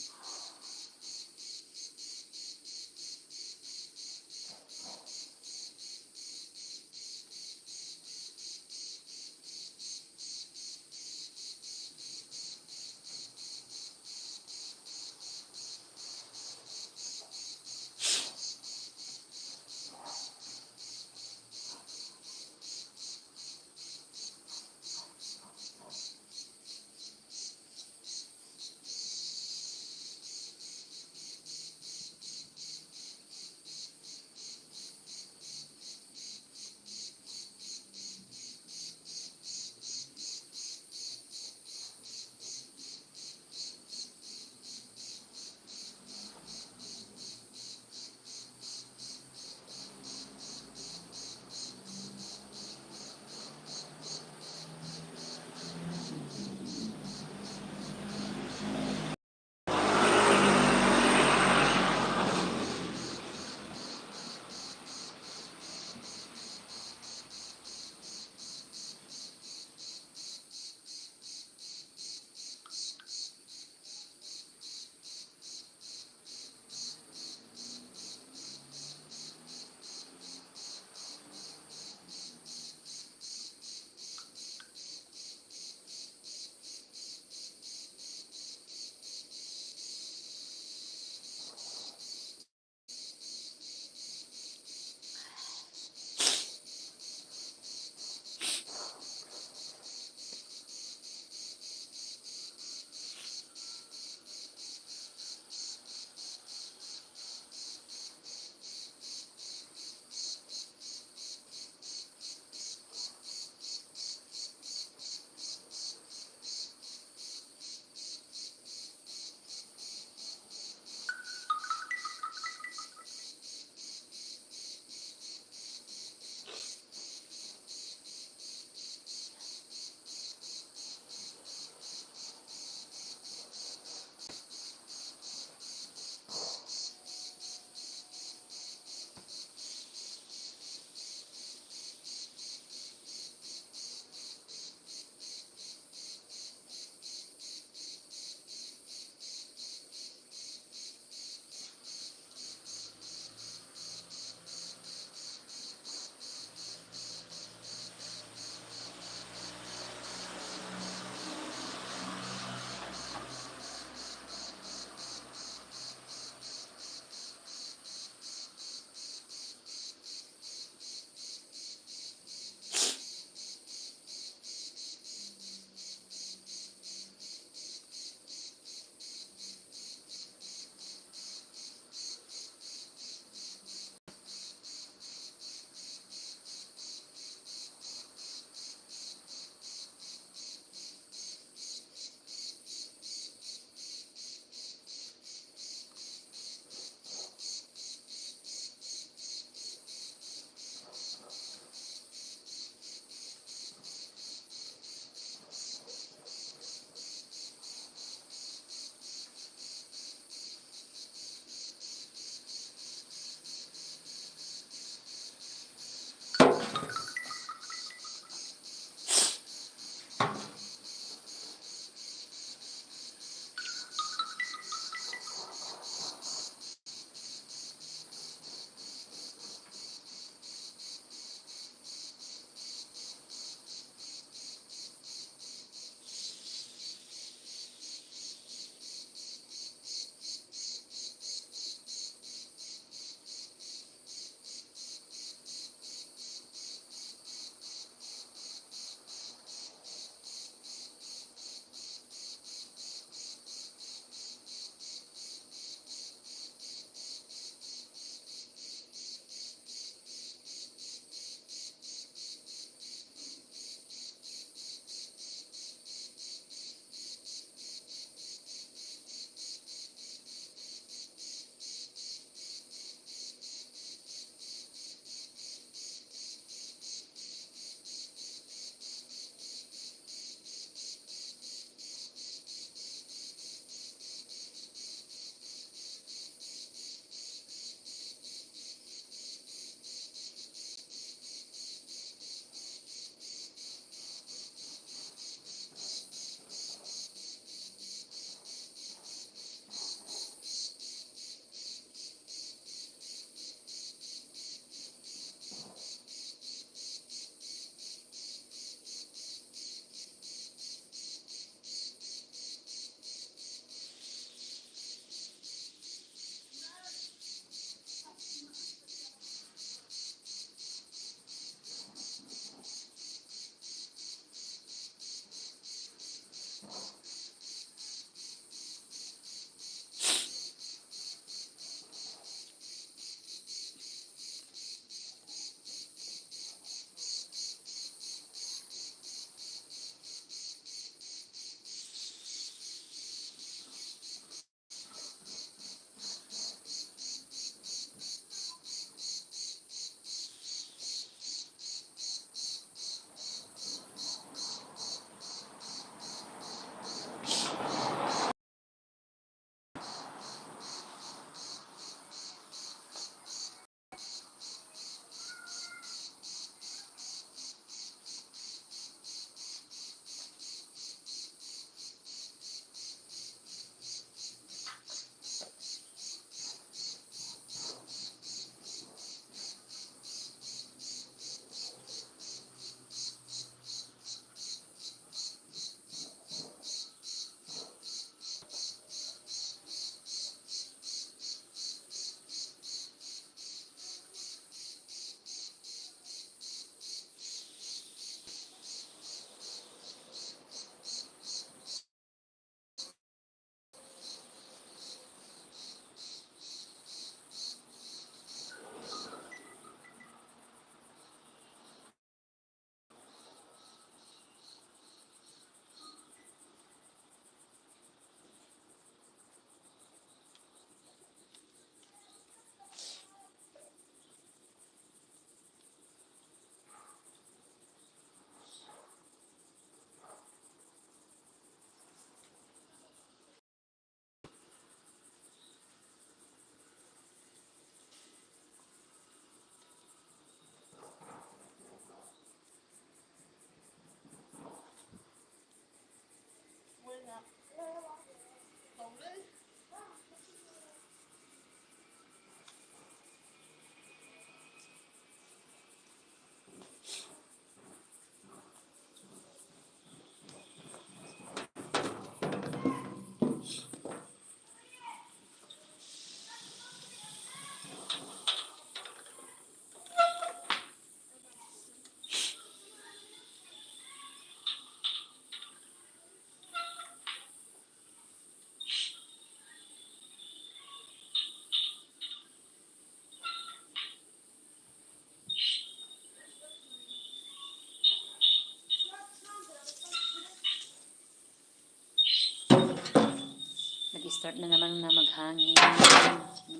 Nag-start na naman na maghangin.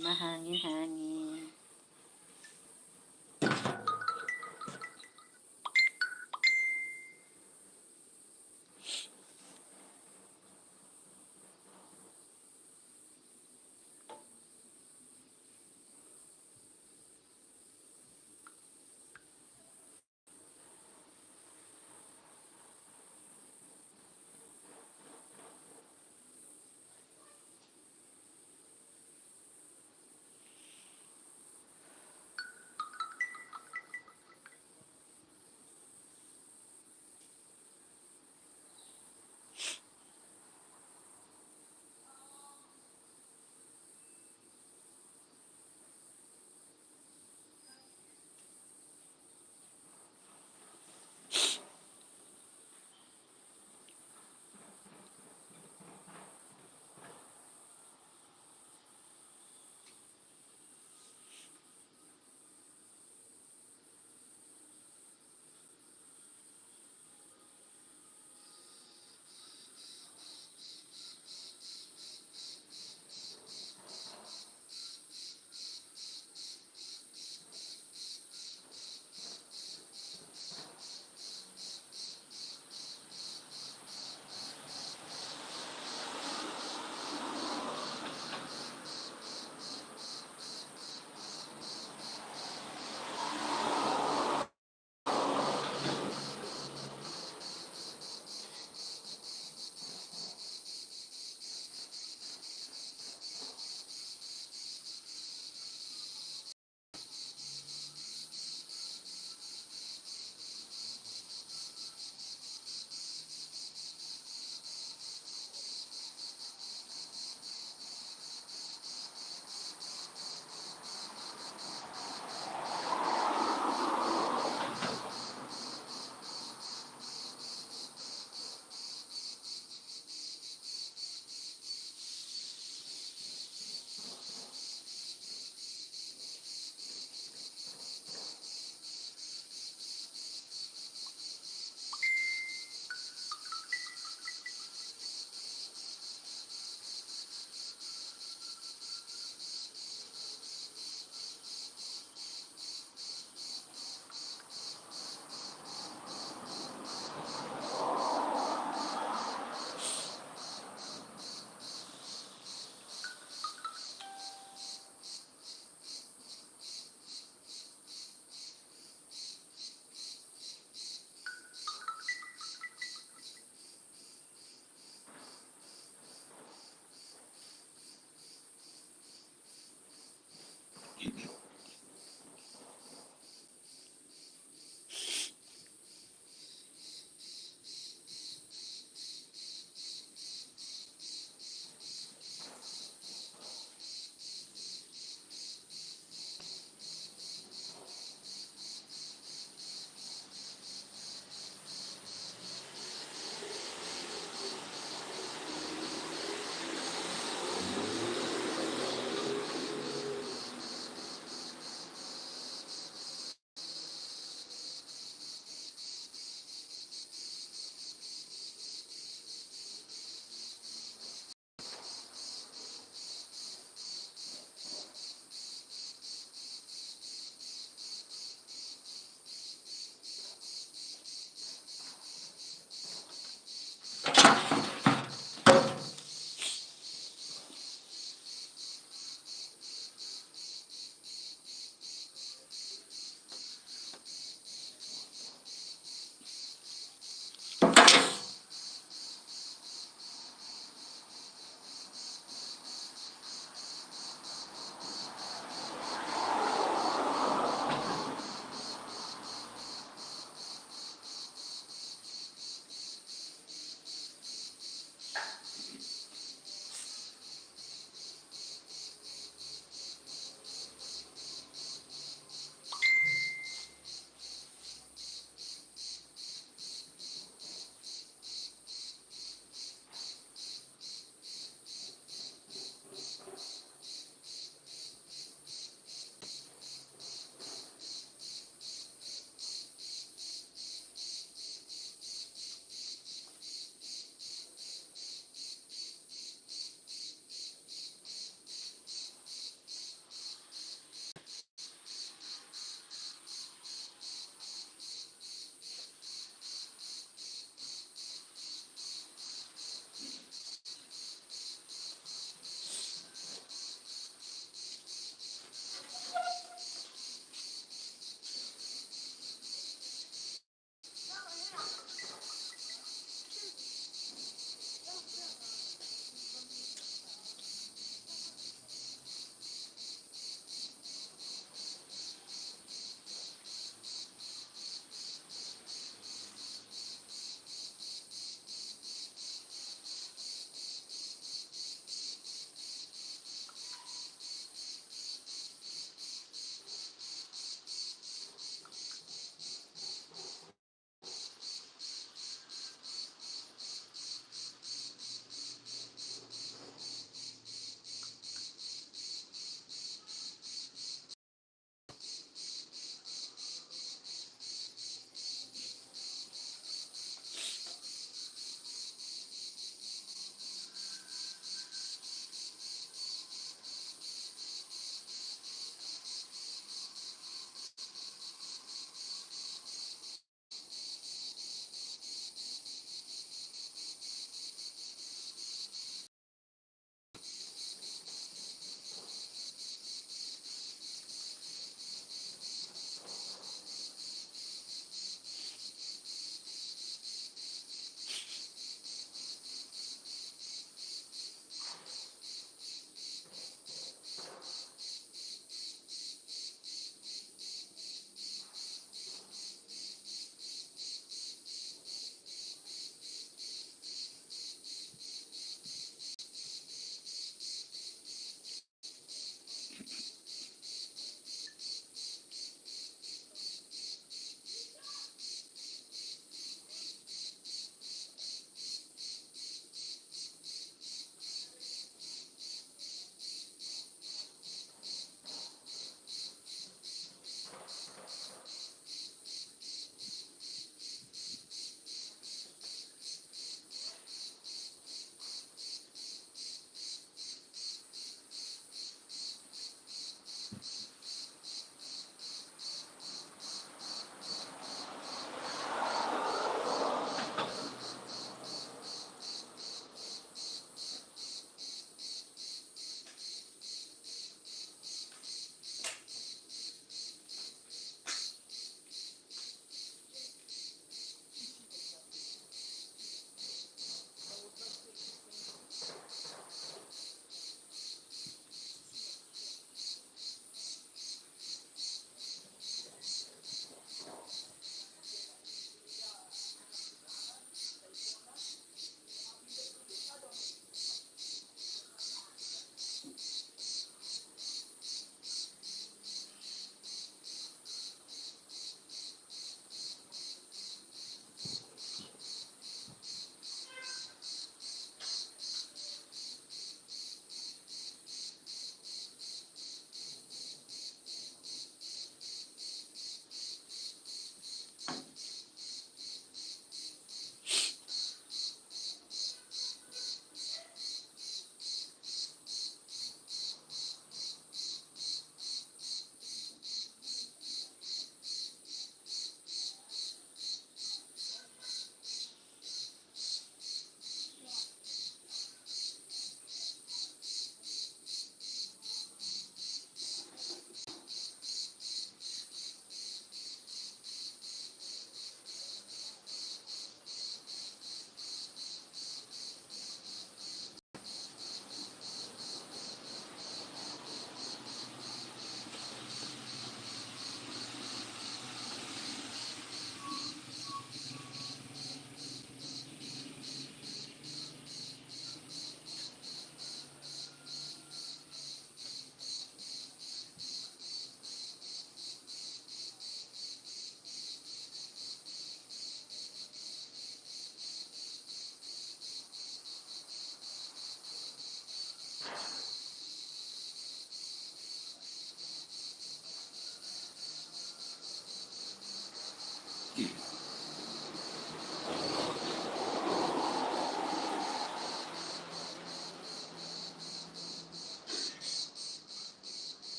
Mahangin-hangin.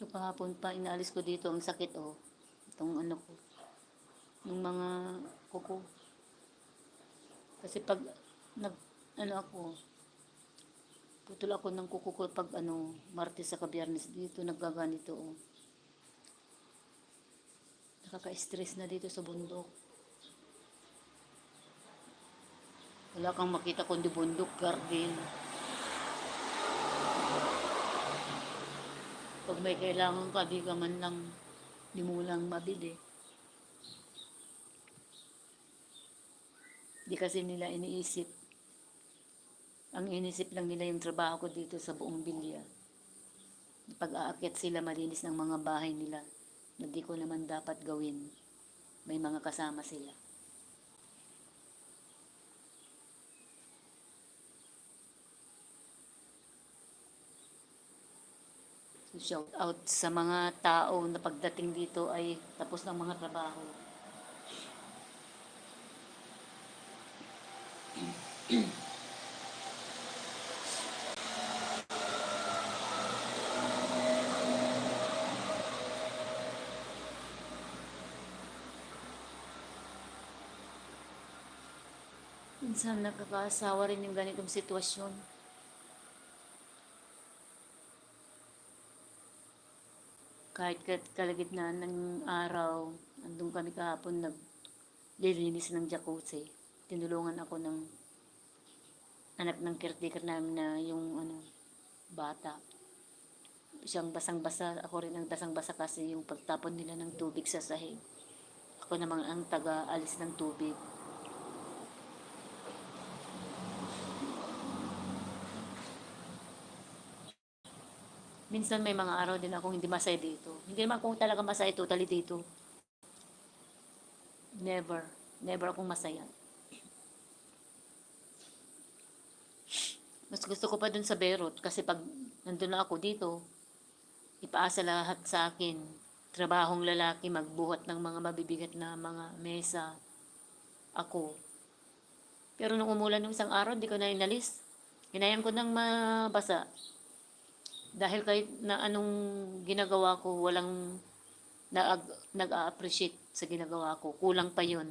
Ito kahapon pa, inaalis ko dito, ang sakit oh. Itong ano ko, yung mga kuko. Kasi pag ano ako, putol ako ng kuko ko pag Martes sa Biyernes dito, naggaganito oh. Nakaka-stress na dito sa bundok. Wala kang makita kundi bundok, garden. Pag may kailangan ka, di ka man lang, di mo lang mabili. Di kasi nila iniisip. Ang inisip lang nila yung trabaho ko dito sa buong bilya. Pag aakyat sila, malinis ng mga bahay nila na di ko naman dapat gawin. May mga kasama sila. So, shout out sa mga tao na pagdating dito ay tapos ng mga trabaho. Minsan nakakaasawa rin yung ganitong sitwasyon. Kahit kalagitnaan ng araw, andun kami kahapon naglilinis ng jacuzzi. Tinulungan ako ng anak ng caretaker namin na yung bata. Siyang basang-basa, ako rin ang basang-basa kasi yung pagtapon nila ng tubig sa sahig. Ako naman ang taga-alis ng tubig. Minsan may mga araw din akong hindi masaya dito. Hindi naman akong talaga masaya totally dito. Never. Never akong masaya. Mas gusto ko pa dun sa Berot kasi pag nandun na ako dito, ipaasa lahat sa akin. Trabahong lalaki, magbuhat ng mga mabibigat na mga mesa. Ako. Pero nung umulan ng isang araw, di ko na inalis. Hinayang ko nang mabasa. Dahil kahit na anong ginagawa ko, walang nag-a-appreciate sa ginagawa ko. Kulang pa yun.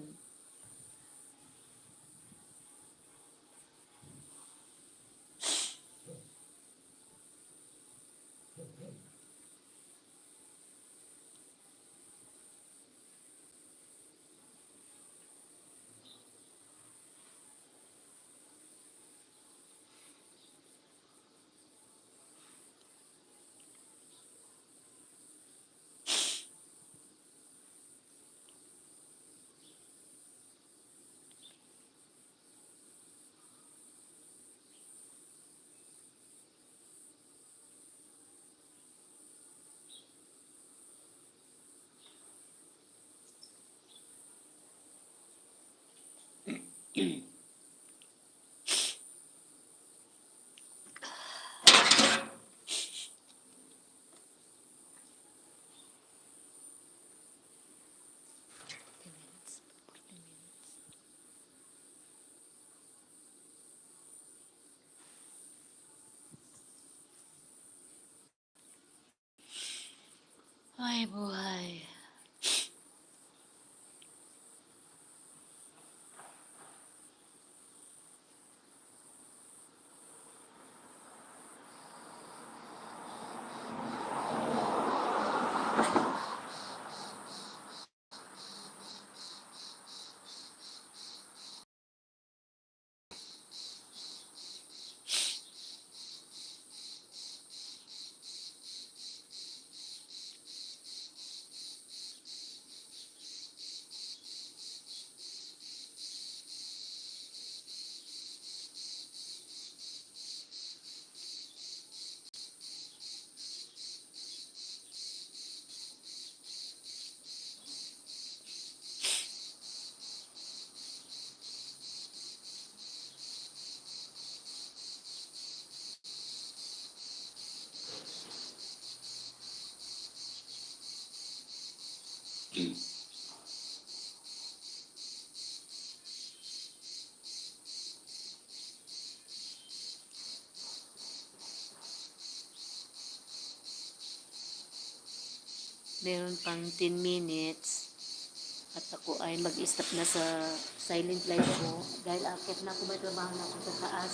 Ay, buhay. Meron pang 10 minutes. At ako ay mag-stop na sa silent live ko. Dahil akit na ako, may trabaho na ako sa taas.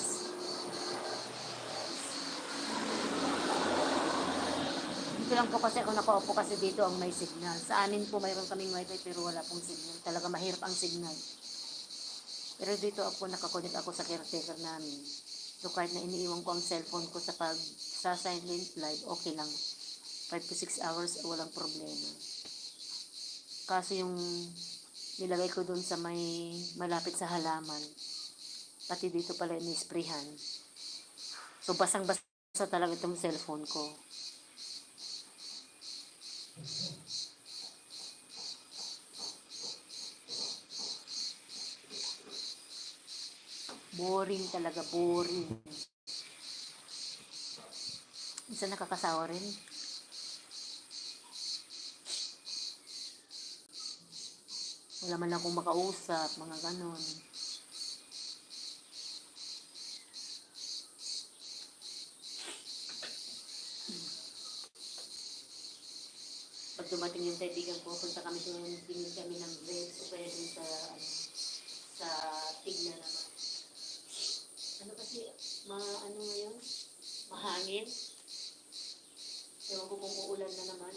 Dito lang po kasi ako nakaupo kasi dito ang may signal. Sa amin po mayroon kaming wifi pero wala pong signal. Talaga mahirap ang signal. Pero dito ako nakakonect ako sa caretaker namin. So kahit na iniiwan ko ang cellphone ko sa silent live, okay lang. 5 to 6 hours, walang problema. Kaso yung nilagay ko doon sa may malapit sa halaman, pati dito pala inisprayhan. So basang-basa talaga itong cellphone ko. Boring talaga, boring. Minsan nakakasawa rin. Wala man akong makausap, mga ganon. Pag dumating yung kaibigan ko, punta kami doon, tingin kami ng grapes o kaya dun sa tigna naman. Ano kasi, ano ngayon? Mahangin. Ewan ko kung uulan na naman.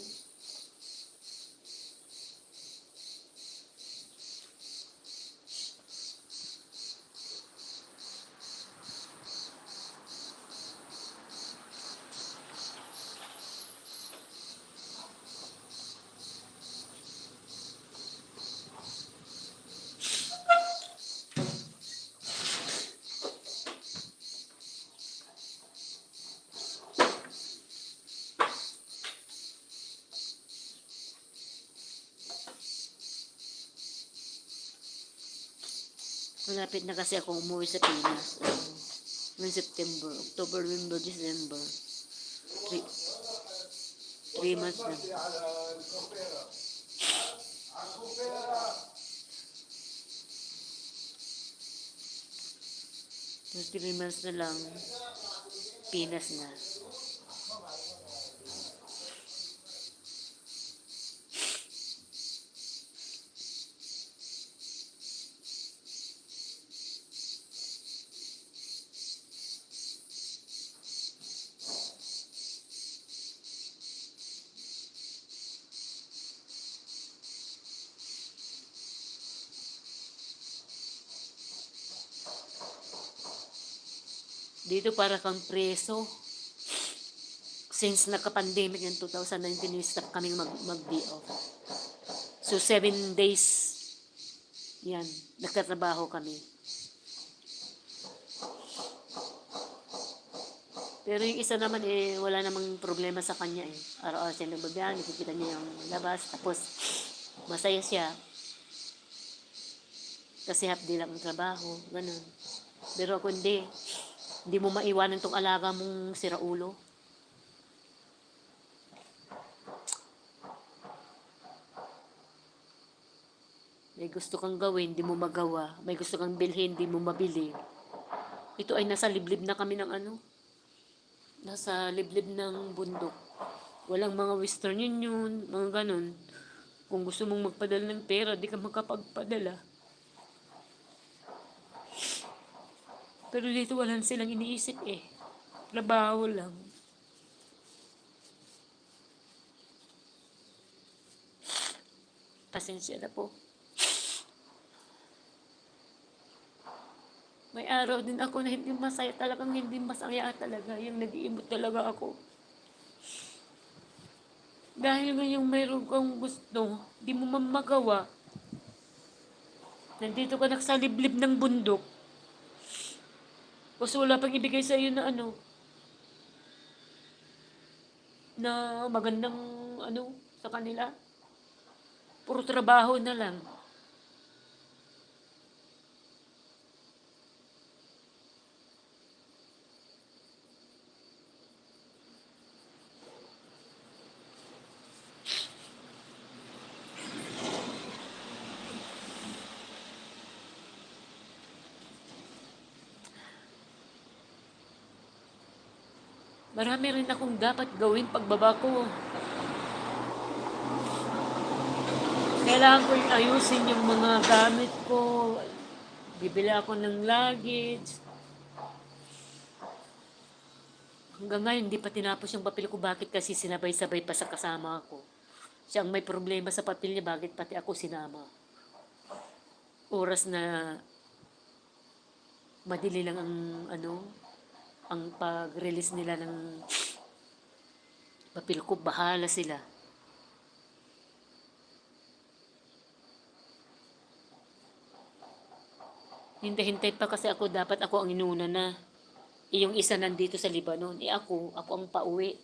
Malapit na kasi ako umuwi sa Pinas. Noong September, October, November, December. 3 months na. Tapos 3 months na lang, Pinas na. Dito para kang preso. Since nagka-pandemic yung 2019, stop kaming mag-day off. So 7 days, yan, nagtatrabaho kami. Pero yung isa naman wala namang problema sa kanya Araw-araw siya nagbabiyahe, nakikita niya yung labas, tapos masaya siya. Kasi half day lang ang trabaho, ganun. Pero ako hindi mo maiwanan tong alaga mong siraulo. May gusto kang gawin, hindi mo magawa. May gusto kang bilhin, hindi mo mabili. Ito ay nasa liblib na kami ng nasa liblib ng bundok. Walang mga Western Union, mga ganun. Kung gusto mong magpadala ng pera, di ka makapagpadala. Pero dito wala silang iniisip Trabaho lang. Pasensya na po. May araw din ako na hindi masaya, talagang hindi masaya talaga. Yung nag-iimot talaga ako. Dahil ngayong mayroon kang gusto, di mo magawa. Nandito ka sa liblib ng bundok. Kasi wala pang ibigay sa iyo na na magandang sa kanila. Puro trabaho na lang. Marami rin akong dapat gawin pagbaba ko. Kailangan ko ayusin yung mga gamit ko. Bibili ako ng luggage. Hanggang ngayon, hindi pa tinapos yung papel ko. Bakit? Kasi sinabay-sabay pa sa kasama ko. Siya ang may problema sa papel niya. Bakit pati ako sinama? Oras na madili lang ang pag-release nila ng papel ko. Bahala sila. Hintay-hintay pa kasi ako. Dapat ako ang inuna na. Yung isa nandito sa Lebanon. Ako ang pauwi.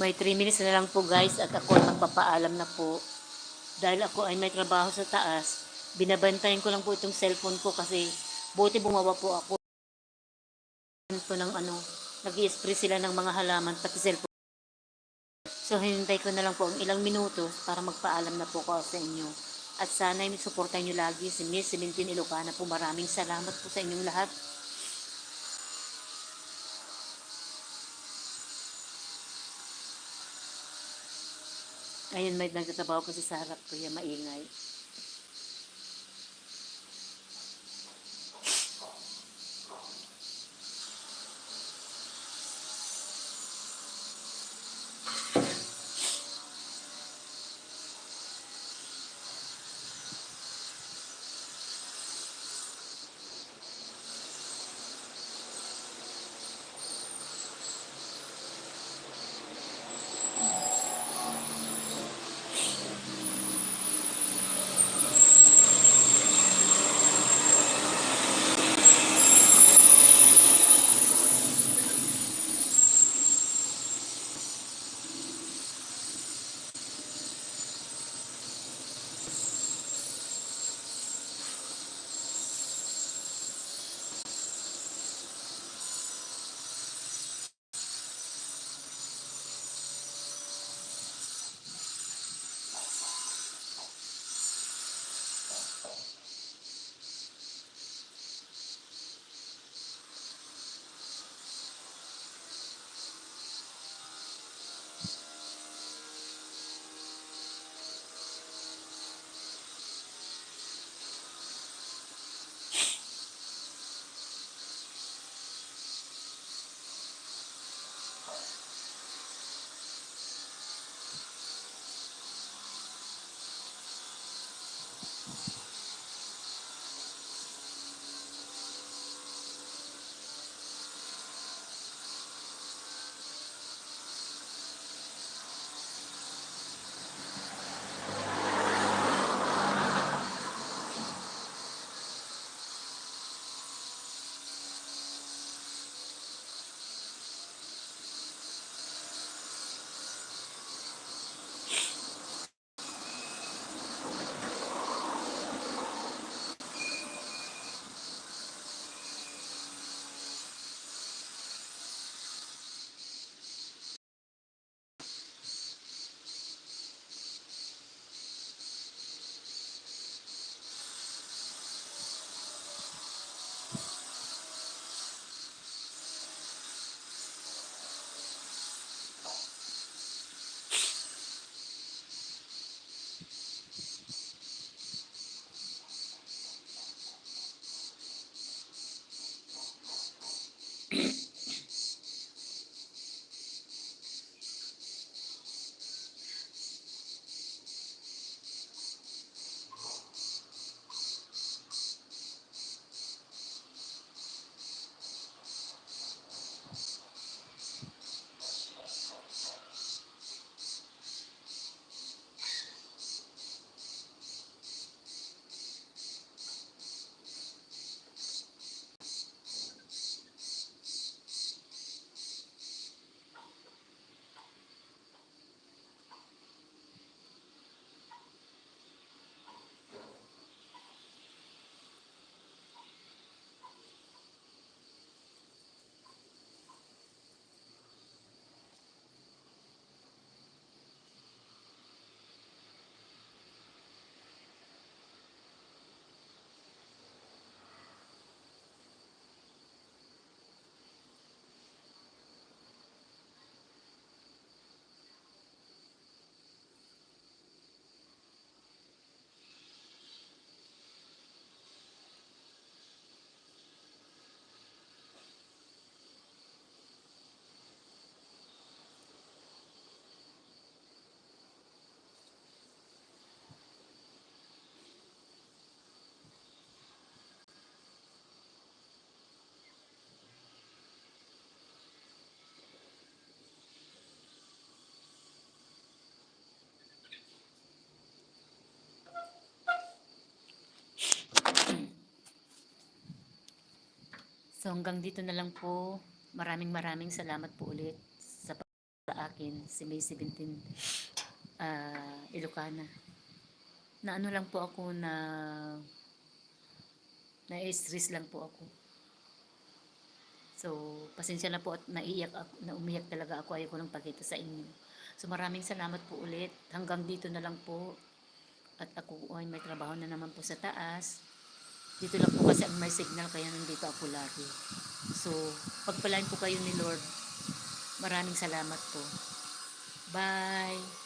May 3 minutes na lang po guys at ako ay magpapaalam na po. Dahil ako ay may trabaho sa taas, binabantayan ko lang po itong cellphone ko kasi buti bumawa po ako. Ito ng nag-i-spray sila ng mga halaman pati cellphone. So hinintay ko na lang po ang ilang minuto para magpaalam na po ko sa inyo. At sana ay suportahan nyo lagi si Miss 17 Ilocana po. Maraming salamat po sa inyong lahat. Ayun, may nagtatrabaho kasi sa harap ko, yan maingay. So hanggang dito na lang po. Maraming salamat po ulit sa akin, si May 17 Ilocana. Na ano lang po ako na-stress lang po ako. So, pasensya na po at naiiyak ako, na umiyak talaga ako, ayaw ko nang pakita sa inyo. So, maraming salamat po ulit. Hanggang dito na lang po. At ako ay may trabaho na naman po sa taas. Dito lang po kasi ang may signal, kaya nandito ako lagi. So, pagpalain po kayo ni Lord. Maraming salamat po. Bye!